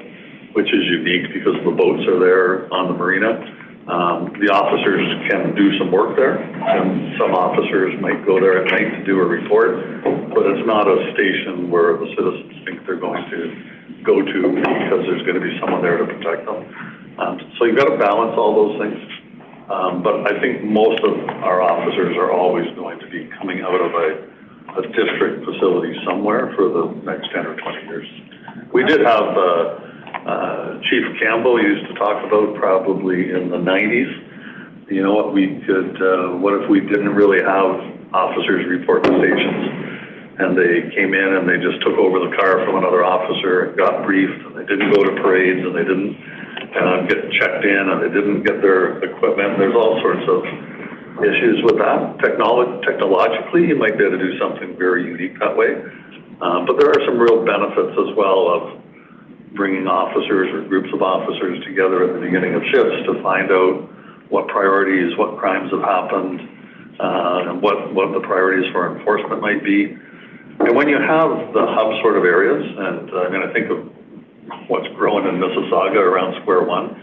which is unique because the boats are there on the marina. The officers can do some work there, and some officers might go there at night to do a report, but it's not a station where the citizens think they're going to go to because there's going to be someone there to protect them. So you've got to balance all those things. But I think most of our officers are always going to be coming out of a district facility somewhere for the next 10 or 20 years. We did have Chief Campbell used to talk about probably in the 90s, you know, what we could, what if we didn't really have officers report to stations and they came in and they just took over the car from another officer and got briefed and they didn't go to parades and they didn't get checked in and they didn't get their equipment. There's all sorts of issues with that. Technologically, you might be able to do something very unique that way. But there are some real benefits as well of bringing officers or groups of officers together at the beginning of shifts to find out what priorities, what crimes have happened, and what the priorities for enforcement might be. And when you have the hub sort of areas, and I'm going to think of what's growing in Mississauga around Square One,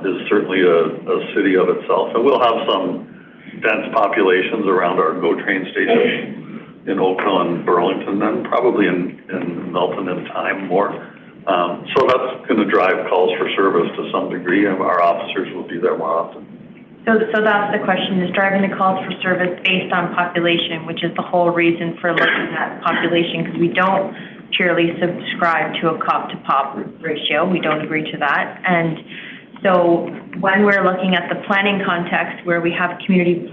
is certainly a city of itself. And we'll have some dense populations around our GO train stations in Oakville and Burlington, and probably in Milton in time more. So that's going to drive calls for service to some degree, and our officers will be there more often. So that's the question, is driving the calls for service based on population, which is the whole reason for looking at population, because we don't purely subscribe to a cop-to-pop ratio. We don't agree to that. And so when we're looking at the planning context where we have community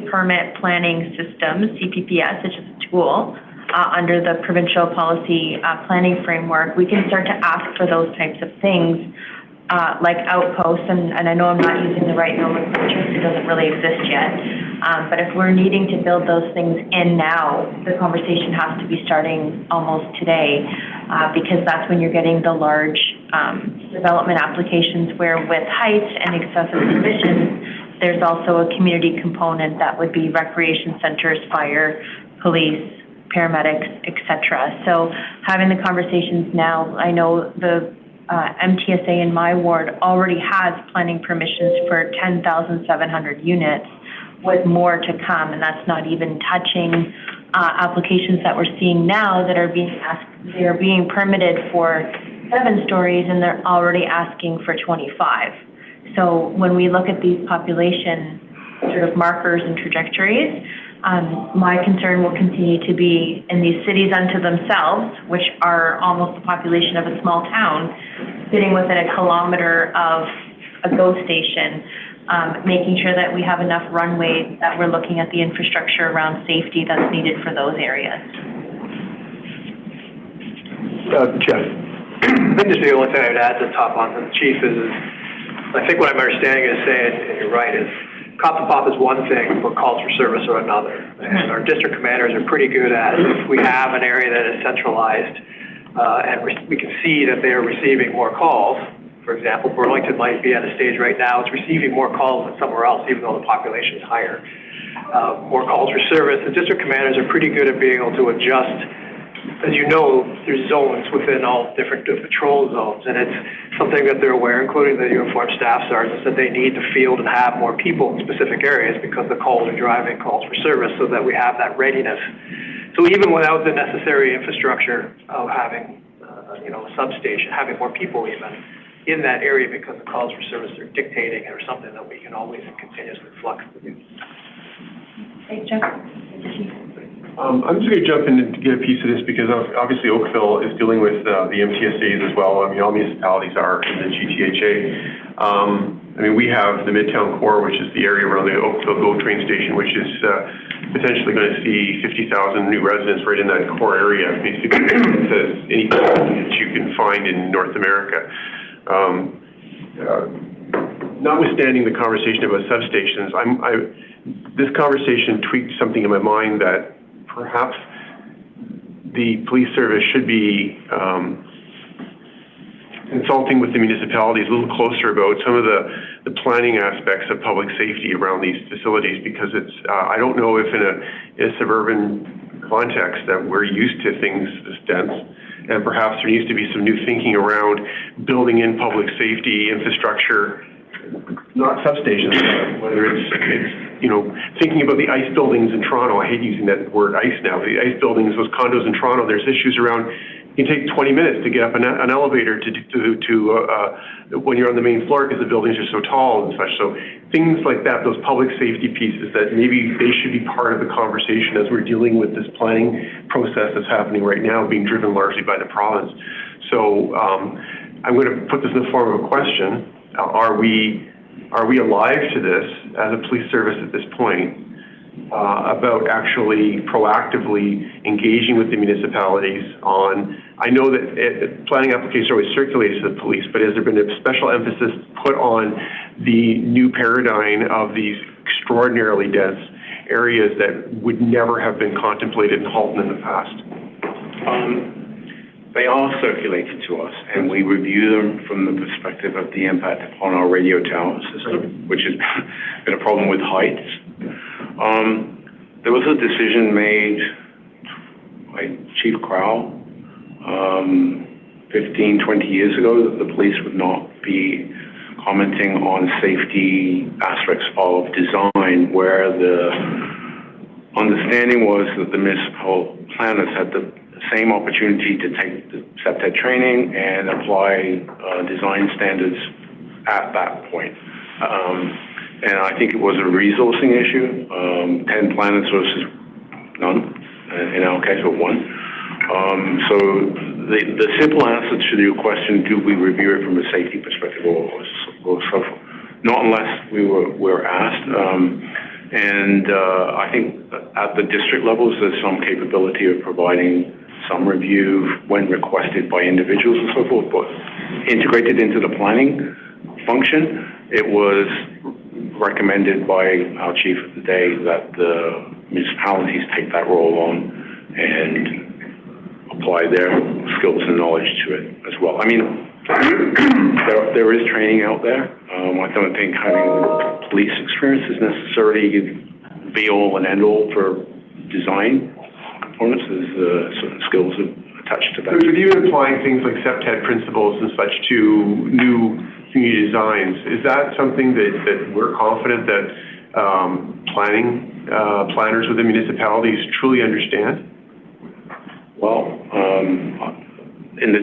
permit planning systems, CPPS, which is a tool, under the provincial policy planning framework, we can start to ask for those types of things, like outposts, and I know I'm not using the right nomenclature, it doesn't really exist yet, but if we're needing to build those things in now, the conversation has to be starting almost today, because that's when you're getting the large development applications where with heights and excessive emissions, there's also a community component that would be recreation centers, fire, police, paramedics, etc. So having the conversations now, I know the MTSA in my ward already has planning permissions for 10,700 units with more to come, and that's not even touching applications that we're seeing now that are being asked, they are being permitted for 7 stories and they're already asking for 25. So when we look at these population sort of markers and trajectories, my concern will continue to be in these cities unto themselves, which are almost the population of a small town, sitting within a kilometer of a GO station, making sure that we have enough runway, that we're looking at the infrastructure around safety that's needed for those areas. Jeff. I think just the only thing I would add to top on the chief is I think what I'm understanding is saying, and you're right, is cop-to-pop is one thing, but calls for service are another. And our district commanders are pretty good at, if we have an area that is centralized, and we can see that they are receiving more calls. For example, Burlington might be at a stage right now, it's receiving more calls than somewhere else, even though the population is higher. More calls for service. The district commanders are pretty good at being able to adjust. As you know, there's zones within all different patrol zones, and it's something that they're aware, including the uniformed staff sergeants, that they need to field and have more people in specific areas because the calls are driving calls for service, so that we have that readiness. So even without the necessary infrastructure of having, a substation, having more people even in that area because the calls for service are dictating or something that we can always continuously flux with. Thanks, Jeff. I'm just going to jump in and get a piece of this because obviously Oakville is dealing with the MTSAs as well. I mean, all municipalities are in the GTHA. We have the Midtown Core, which is the area around the Oakville GO train station, which is potentially going to see 50,000 new residents right in that core area. Basically, it says anything that you can find in North America. Notwithstanding the conversation about substations, this conversation tweaked something in my mind that perhaps the police service should be consulting with the municipalities a little closer about some of the planning aspects of public safety around these facilities, because it's, I don't know if in a suburban context that we're used to things this dense, and perhaps there needs to be some new thinking around building in public safety infrastructure, not substations, whether it's thinking about the ICE buildings in Toronto. I hate using that word ICE now. The ICE buildings, those condos in Toronto, there's issues around, it can take 20 minutes to get up an elevator to when you're on the main floor because the buildings are so tall and such. So things like that, those public safety pieces that maybe they should be part of the conversation as we're dealing with this planning process that's happening right now, being driven largely by the province. So I'm going to put this in the form of a question. Are we alive to this as a police service at this point about actually proactively engaging with the municipalities on, I know that planning applications are always circulated to the police, but has there been a special emphasis put on the new paradigm of these extraordinarily dense areas that would never have been contemplated in Halton in the past? They are circulated to us, and we review them from the perspective of the impact upon our radio tower system, which has been a problem with heights. There was a decision made by Chief Crowell 15, 20 years ago that the police would not be commenting on safety aspects of design, where the understanding was that the municipal planners had the same opportunity to take the SEPTED training and apply design standards at that point. And I think it was a resourcing issue, 10 planners versus none, in our case, or one. So the simple answer to your question, do we review it from a safety perspective or so forth? Not unless we were asked. I think at the district levels, there's some capability of providing some review when requested by individuals and so forth, but integrated into the planning function, it was recommended by our chief of the day that the municipalities take that role on and apply their skills and knowledge to it as well. I mean, there is training out there. I don't think having police experience is necessarily be all and end all for design components. There's certain skills attached to that. So with you applying things like SEPTED principles and such to new community designs, is that something that we're confident that planners within municipalities truly understand? Well, in the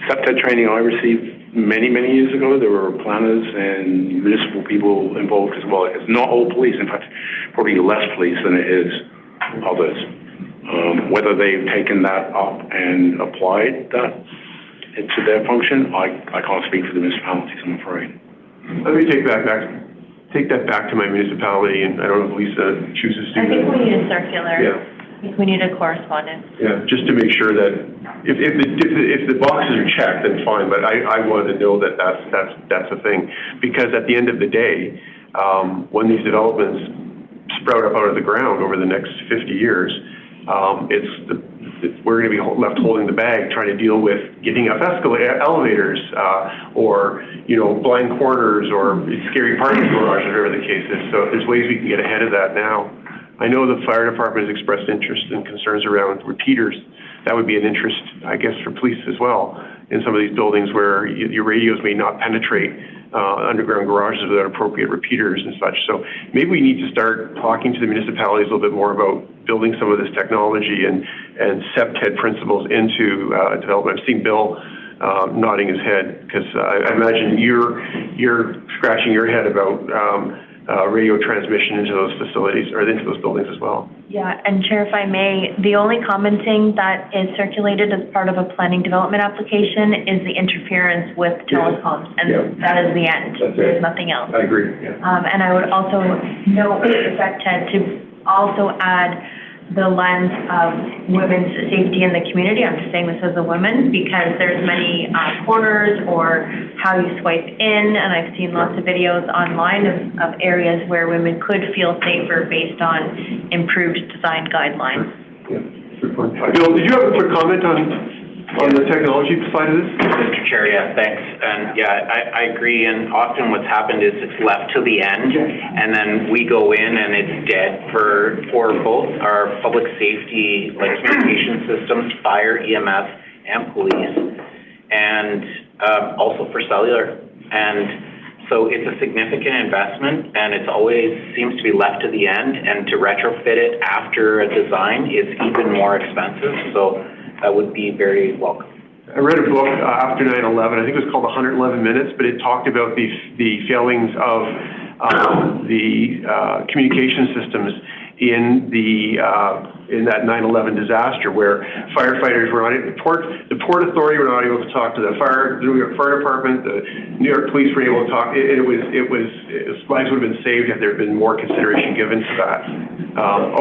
SEPTED training I received many, many years ago, there were planners and municipal people involved as well. It's not all police, in fact, probably less police than it is others. Whether they've taken that up and applied that to their function, I can't speak for the municipalities, I'm afraid. Let me take that back to my municipality, and I don't know if Lisa chooses to. I think we need a circular. Yeah. I think we need a correspondence. Yeah, just to make sure that if the boxes are checked, then fine. But I wanted to know that that's a thing, because at the end of the day, when these developments sprout up out of the ground over the next 50 years, we're going to be left holding the bag, trying to deal with getting up elevators, or blind corners, or scary parking garages, whatever the case is. So if there's ways we can get ahead of that now. I know the fire department has expressed interest and concerns around repeaters. That would be an interest, I guess, for police as well, in some of these buildings where your radios may not penetrate underground garages without appropriate repeaters and such. So maybe we need to start talking to the municipalities a little bit more about building some of this technology and SEPTED principles into development. I've seen Bill nodding his head, because I imagine you're scratching your head about radio transmission into those facilities, or into those buildings as well. Yeah, and Chair, if I may, the only commenting that is circulated as part of a planning development application is the interference with telecoms, and that is the end. There's nothing else. I agree. Yeah. And I would also note with respect to also add the lens of women's safety in the community. I'm just saying this as a woman, because there's many corners or how you swipe in, and I've seen lots of videos online of areas where women could feel safer based on improved design guidelines. Yeah. Bill, did you have a quick comment on the technology side of this? Mr. Chair, yeah, thanks. And yeah, I agree. And often what's happened is it's left to the end, and then we go in and it's dead for both our public safety, like communication systems, fire, EMS, and police, and also for cellular. And so it's a significant investment, and it's always seems to be left to the end, and to retrofit it after a design is even more expensive. So that would be very welcome. I read a book after 9/11. I think it was called 111 Minutes, but it talked about the failings of the communication systems in that 9/11 disaster, where firefighters were not able, the Port Authority were not able to talk to the fire department, the New York police were able to talk. Lives would have been saved if there had been more consideration given to that.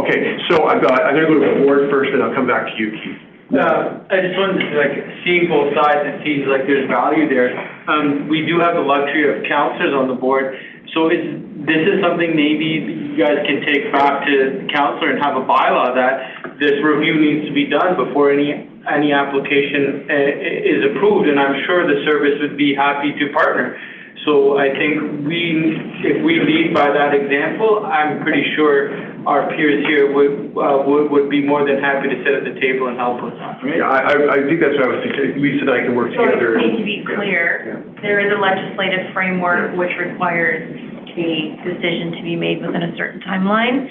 Okay, so I'm going to go to the board first, and I'll come back to you, Keith. I just wanted to seeing both sides, it seems like there's value there. We do have the luxury of counselors on the board, So this is something maybe you guys can take back to the councilor and have a bylaw that this review needs to be done before any application is approved, and I'm sure the service would be happy to partner. So I think if we lead by that example, I'm pretty sure our peers here would be more than happy to sit at the table and help with that, right? Yeah, I think that's what I was thinking. Lisa and I can work So I together. just need to be clear, there is a legislative framework which requires a decision to be made within a certain timeline.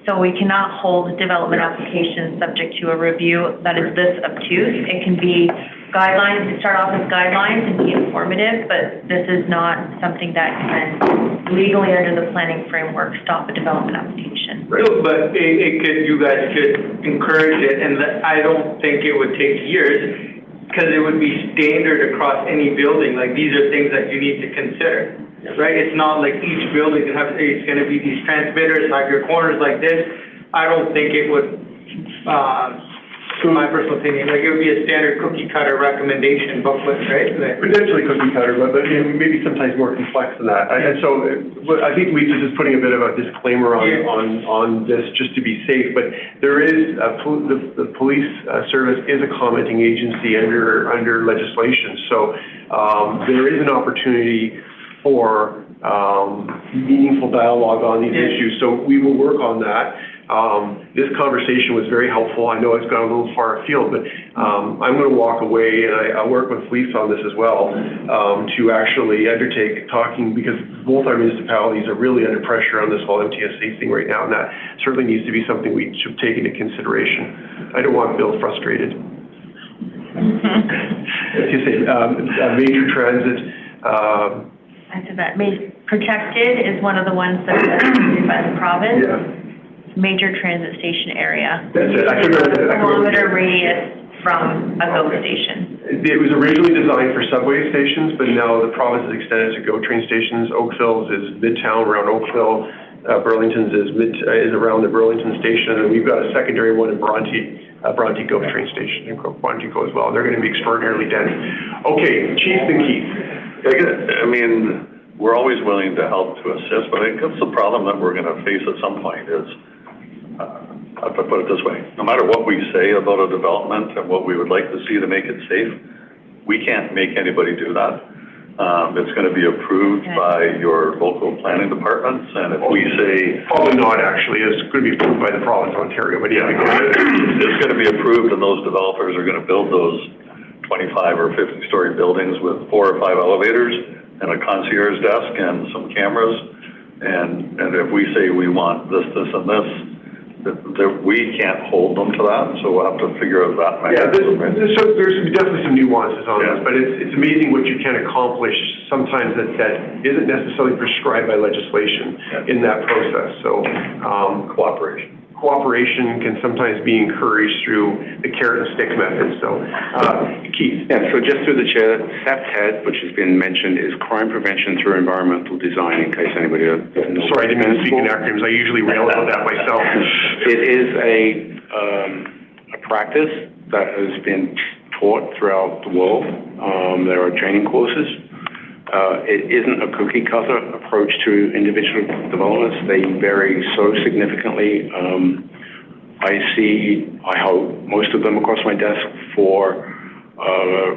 So we cannot hold development applications subject to a review that is this obtuse. It can be guidelines, start off as guidelines and be informative, but this is not something that can legally under the planning framework stop a development application. Right. No, but you guys could encourage it, and I don't think it would take years, because it would be standard across any building. Like, these are things that you need to consider, right? It's not like each building it's going to be these transmitters, like your corners like this. I don't think it would, in my personal opinion, like, it would be a standard cookie cutter recommendation booklet, right? Potentially cookie cutter, but maybe sometimes more complex than that. And so I think Lisa's just putting a bit of a disclaimer on this just to be safe, but there is, the police service is a commenting agency under legislation. So there is an opportunity for meaningful dialogue on these issues. So we will work on that. This conversation was very helpful. I know it's gone a little far afield, but I'm going to walk away, and I'll work with Lisa on this as well, to actually undertake talking, because both our municipalities are really under pressure on this whole MTSA thing right now, and that certainly needs to be something we should take into consideration. I don't want Bill frustrated. MTSA, major transit. I said that. Protected is one of the ones that is approved by the province. Yeah. Major transit station area. That's it. I couldn't remember. Kilometer radius from a GO station. It was originally designed for subway stations, but now the province has extended to GO train stations. Oakville's is Midtown around Oakville. Burlington's is around the Burlington station, and we've got a secondary one in Bronte GO train station, Bronte GO as well. They're going to be extraordinarily dense. Okay, Chief and Keith. I mean, we're always willing to help to assist, but I think that's the problem that we're going to face at some point is, I'll put it this way, no matter what we say about a development and what we would like to see to make it safe, we can't make anybody do that. It's going to be approved by your local planning departments, and if we say... Probably not, actually. It's going to be approved by the province of Ontario, but yeah. It's going to be approved, and those developers are going to build those 25 or 50-story buildings with 4 or 5 elevators and a concierge desk and some cameras, and if we say we want this, and this, we can't hold them to that, so we'll have to figure out that mechanism. Yeah, there's definitely some nuances on this, but it's amazing what you can accomplish sometimes that isn't necessarily prescribed by legislation in that process. So cooperation can sometimes be encouraged through the carrot and stick method. So, Keith. Yeah, so just through the chair, SAPTED, which has been mentioned, is crime prevention through environmental design, in case anybody doesn't know. Sorry, I didn't mean to speak in acronyms. I usually rail about that myself. It is a practice that has been taught throughout the world. There are training courses. It isn't a cookie cutter approach to individual developments. They vary so significantly. I hope, most of them across my desk for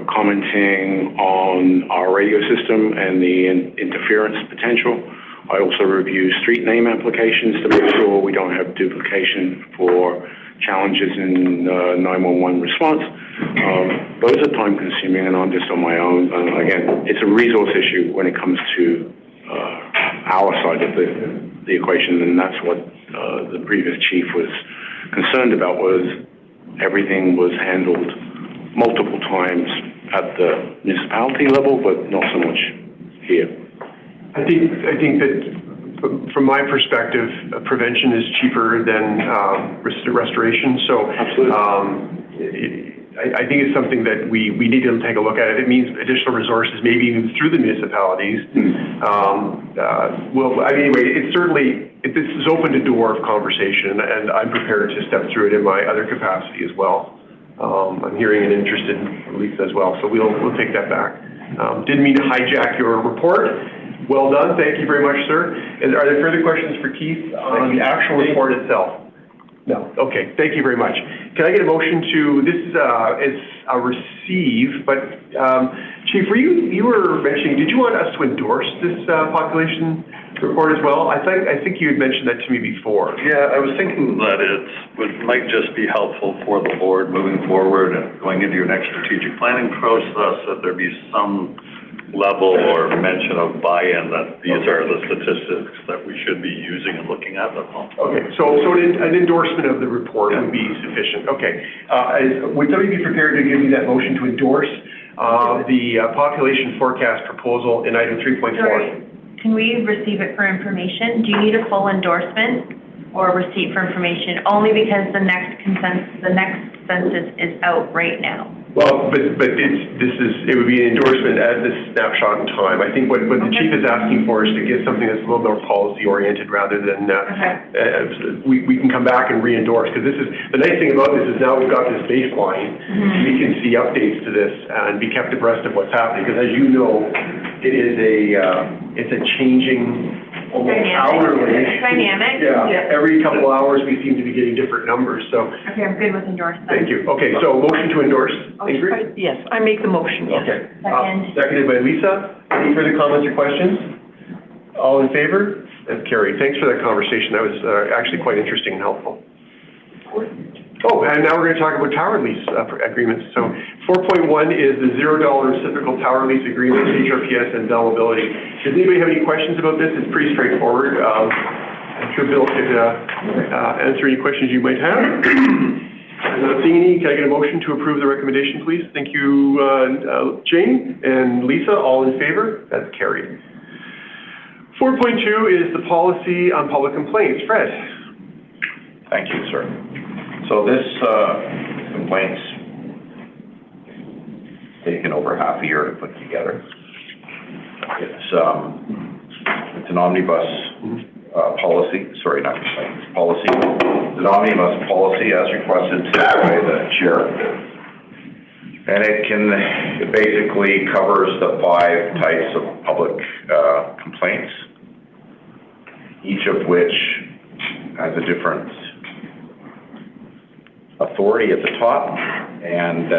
commenting on our radio system and the interference potential. I also review street name applications to make sure we don't have duplication for challenges in 911 response. Those are time consuming, and I'm just on my own. Again, it's a resource issue when it comes to our side of the equation, and that's what the previous chief was concerned about, was everything was handled multiple times at the municipality level, but not so much here. I think that from my perspective, prevention is cheaper than restoration. So I think it's something that we need to take a look at. If it means additional resources, maybe even through the municipalities. Well, anyway, this has opened a door of conversation, and I'm prepared to step through it in my other capacity as well. I'm hearing an interest in Lisa as well, so we'll take that back. Didn't mean to hijack your report, Well done, thank you very much, sir. Are there further questions for Keith on the actual report itself? No, okay, thank you very much. Can I get a motion to, this is a receive, but Chief, you were mentioning, did you want us to endorse this population report as well? I think you had mentioned that to me before. Yeah, I was thinking that might just be helpful for the board moving forward and going into your next strategic planning process, that there be some level or mention of buy-in that these are the statistics that we should be using and looking at. That's all. Okay, so an endorsement of the report would be sufficient. Okay, would somebody be prepared to give me that motion to endorse the population forecast proposal in item 3.4? Sorry, can we receive it for information? Do you need a full endorsement or receipt for information? Only because the next census is out right now. Well, but it would be an endorsement at this snapshot in time. I think what the chief is asking for is to get something that's a little more policy oriented rather than we can come back and re-endorse, because this is the nice thing about this is now we've got this baseline. We can see updates to this and be kept abreast of what's happening, because as you know, it is it's a changing almost hourly. Dynamic. Yeah. Every couple of hours we seem to be getting different numbers. So. Okay, I'm good with endorsement. Thank you. Okay, so motion to endorse. Ingrid? Yes, I make the motion, yes. Okay. Second. Seconded by Lisa. Any further comments or questions? All in favor? That's carried. Thanks for that conversation. That was actually quite interesting and helpful. Oh, and now we're going to talk about tower lease agreements. So 4.1 is the $0 reciprocal tower lease agreement, HRPS and Bell Mobility. Does anybody have any questions about this? It's pretty straightforward. I'm sure Bill could answer any questions you might have. I'm not seeing any. Can I get a motion to approve the recommendation, please? Thank you, Jane and Lisa. All in favor? That's carried. 4.2 is the policy on public complaints. Fred. Thank you, sir. So this complaint's taken over half a year to put together. It's an omnibus policy, sorry, not complaint, policy. It's an omnibus policy as requested by the chair. And it basically covers the 5 types of public complaints, each of which has a different authority at the top and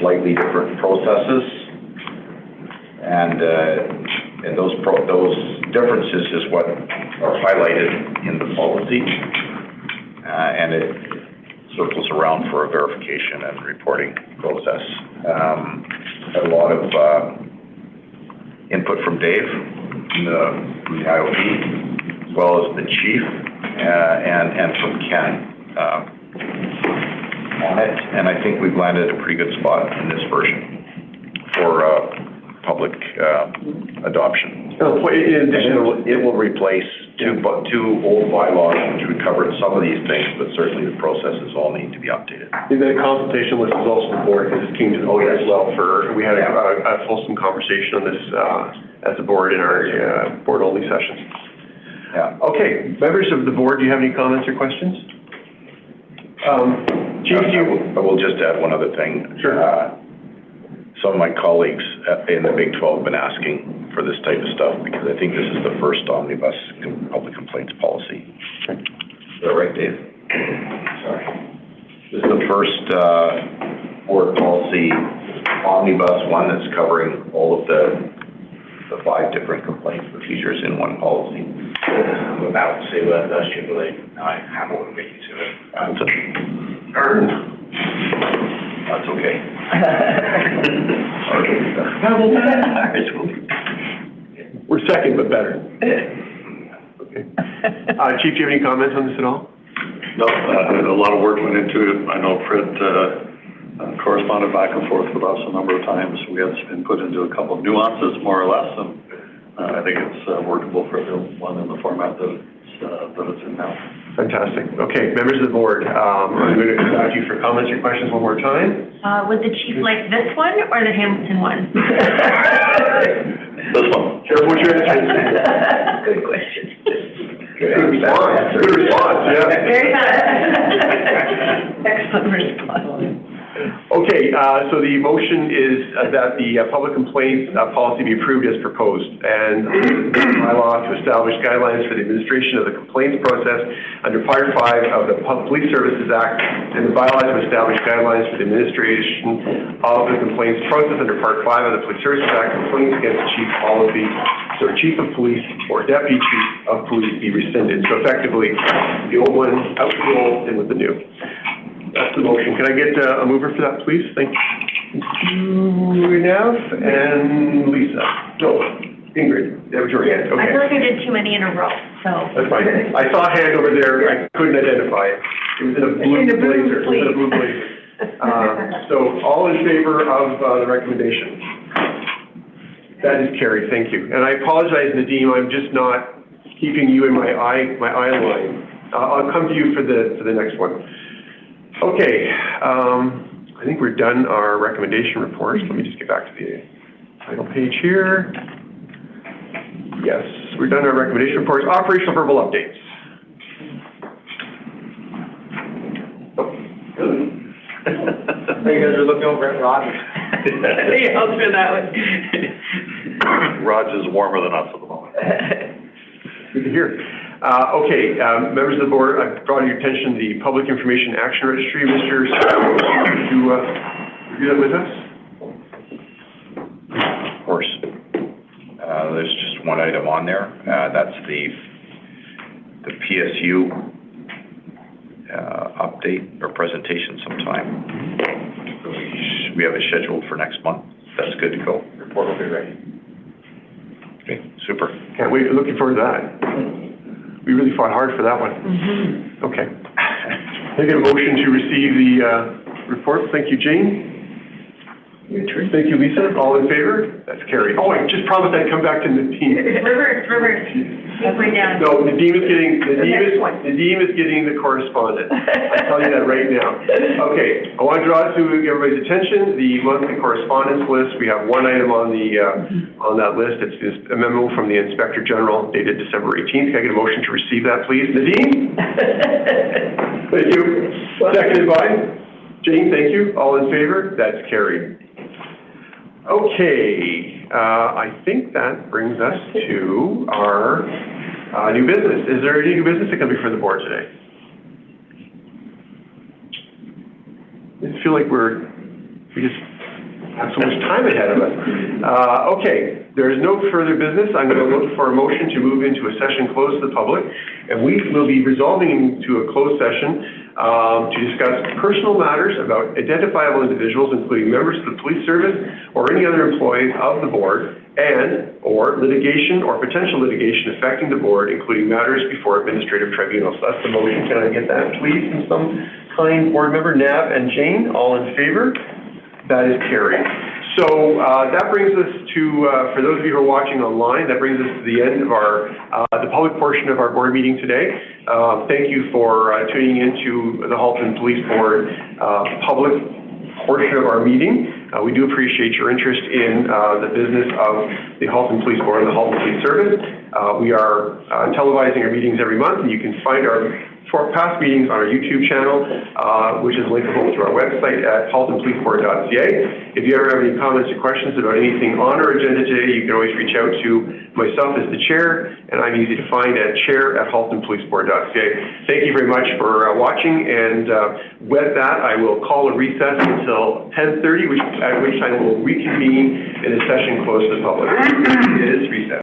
slightly different processes, and those differences is what are highlighted in the policy, and it circles around for a verification and reporting process. Had a lot of input from Dave from the IOP, as well as the chief, and from Ken on it, and I think we've landed a pretty good spot in this version for public adoption. In addition, it will replace two old bylaws which would cover some of these things, but certainly the processes all need to be updated. And the consultation list is also the board, because this came to the board as well. We had a fulsome conversation on this as a board in our board-only sessions. Yeah. Okay, members of the board, do you have any comments or questions? Chief, I will just add one other thing. Sure. Some of my colleagues in the Big 12 have been asking for this type of stuff, because I think this is the first omnibus public complaints policy. Okay. Is that right, Dave? Sorry. This is the first board policy omnibus one that's covering all of the 5 different complaint procedures in one policy. I'm about to say that that's Jubilee. I have one beat to it. That's okay. We're second, but better. Okay. Chief, do you have any comments on this at all? No, a lot of work went into it. I know Fred corresponded back and forth with us a number of times. We had some input into a couple of nuances, more or less, and I think it's workable for everyone in the format that it's in now. Fantastic. Okay, members of the board, I'm going to ask you for comments or questions one more time. Would the chief like this one or the Hamilton one? This one. Careful what you're answering. Good question. Good response. Good response, yeah. Very fast. Excellent response. Okay, so the motion is that the public complaints policy be approved as proposed, and bylaw to establish guidelines for the administration of the complaints process under Part 5 of the Police Services Act, and the bylaw to establish guidelines for the administration of the complaints process under Part 5 of the Police Services Act. Complaints against the chief policy, so chief of police or deputy chief of police be rescinded. So effectively, the old one out the old and with the new. That's the motion. Can I get a mover for that, please? Thank you, Nav and Lisa. No, Ingrid. That was your hand. I Okay. feel like I did too many in a row, so. That's fine. I saw a hand over there. I couldn't identify it. It was in a blue blazer. It was in a blue blazer. So all in favor of the recommendation? That is carried. Thank you. And I apologize, Nadeem. I'm just not keeping you in my eye line. I'll come to you for the next one. Okay, I think we're done our recommendation reports. Let me just get back to the title page here. Yes, we're done our recommendation reports. Operational verbal updates. Oh, really? You guys are looking over at Rod. Hey, I'll do that one. Raj is warmer than us at the moment. Good to hear. Okay, members of the board, I've brought to your attention the Public Information Action Registry. Mr. Would you review that with us? Of course. There's just one item on there. That's the PSU update or presentation sometime. We have it scheduled for next month. That's good to go. Report will be ready. Okay, super. Can't wait. Looking forward to that. We really fought hard for that one. Mm-hmm. Okay. I get a motion to receive the report. Thank you, Jane. Thank you, Lisa. All in favor? That's carried. Oh, I just promised I'd come back to Nadeem. Reverse. Halfway down. No, Nadeem is getting the correspondence. I'll tell you that right now. Okay, I want to draw to everybody's attention the monthly correspondence list. We have one item on that list. It's a memo from the Inspector General dated December 18th. Can I get a motion to receive that, please? Nadeem? Thank you. Seconded by Jane. Thank you. All in favor? That's carried. Okay, I think that brings us to our new business. Is there any new business that can be for the board today? I feel like we just have so much time ahead of us. Okay, there is no further business. I'm going to look for a motion to move into a session closed to the public, and we will be resolving into a closed session to discuss personal matters about identifiable individuals, including members of the police service or any other employees of the board, and or litigation or potential litigation affecting the board, including matters before administrative tribunals. So that's the motion. Can I get that, please, from some kind board member? Nav and Jane, all in favor? That is carried. So that brings us to, for those of you who are watching online, that brings us to the end of our, the public portion of our board meeting today. Thank you for tuning into the Halton Police Board public portion of our meeting. We do appreciate your interest in the business of the Halton Police Board and the Halton Police Service. We are televising our meetings every month, and you can find our past meetings on our YouTube channel, which is linkable to our website at haltonpoliceboard.ca. If you ever have any comments or questions about anything on our agenda today, you can always reach out to myself as the chair, and I'm easy to find at chair@haltonpoliceboard.ca. Thank you very much for watching, and with that, I will call a recess until 10:30, at which time we'll reconvene in a session closed to the public. It is recessed.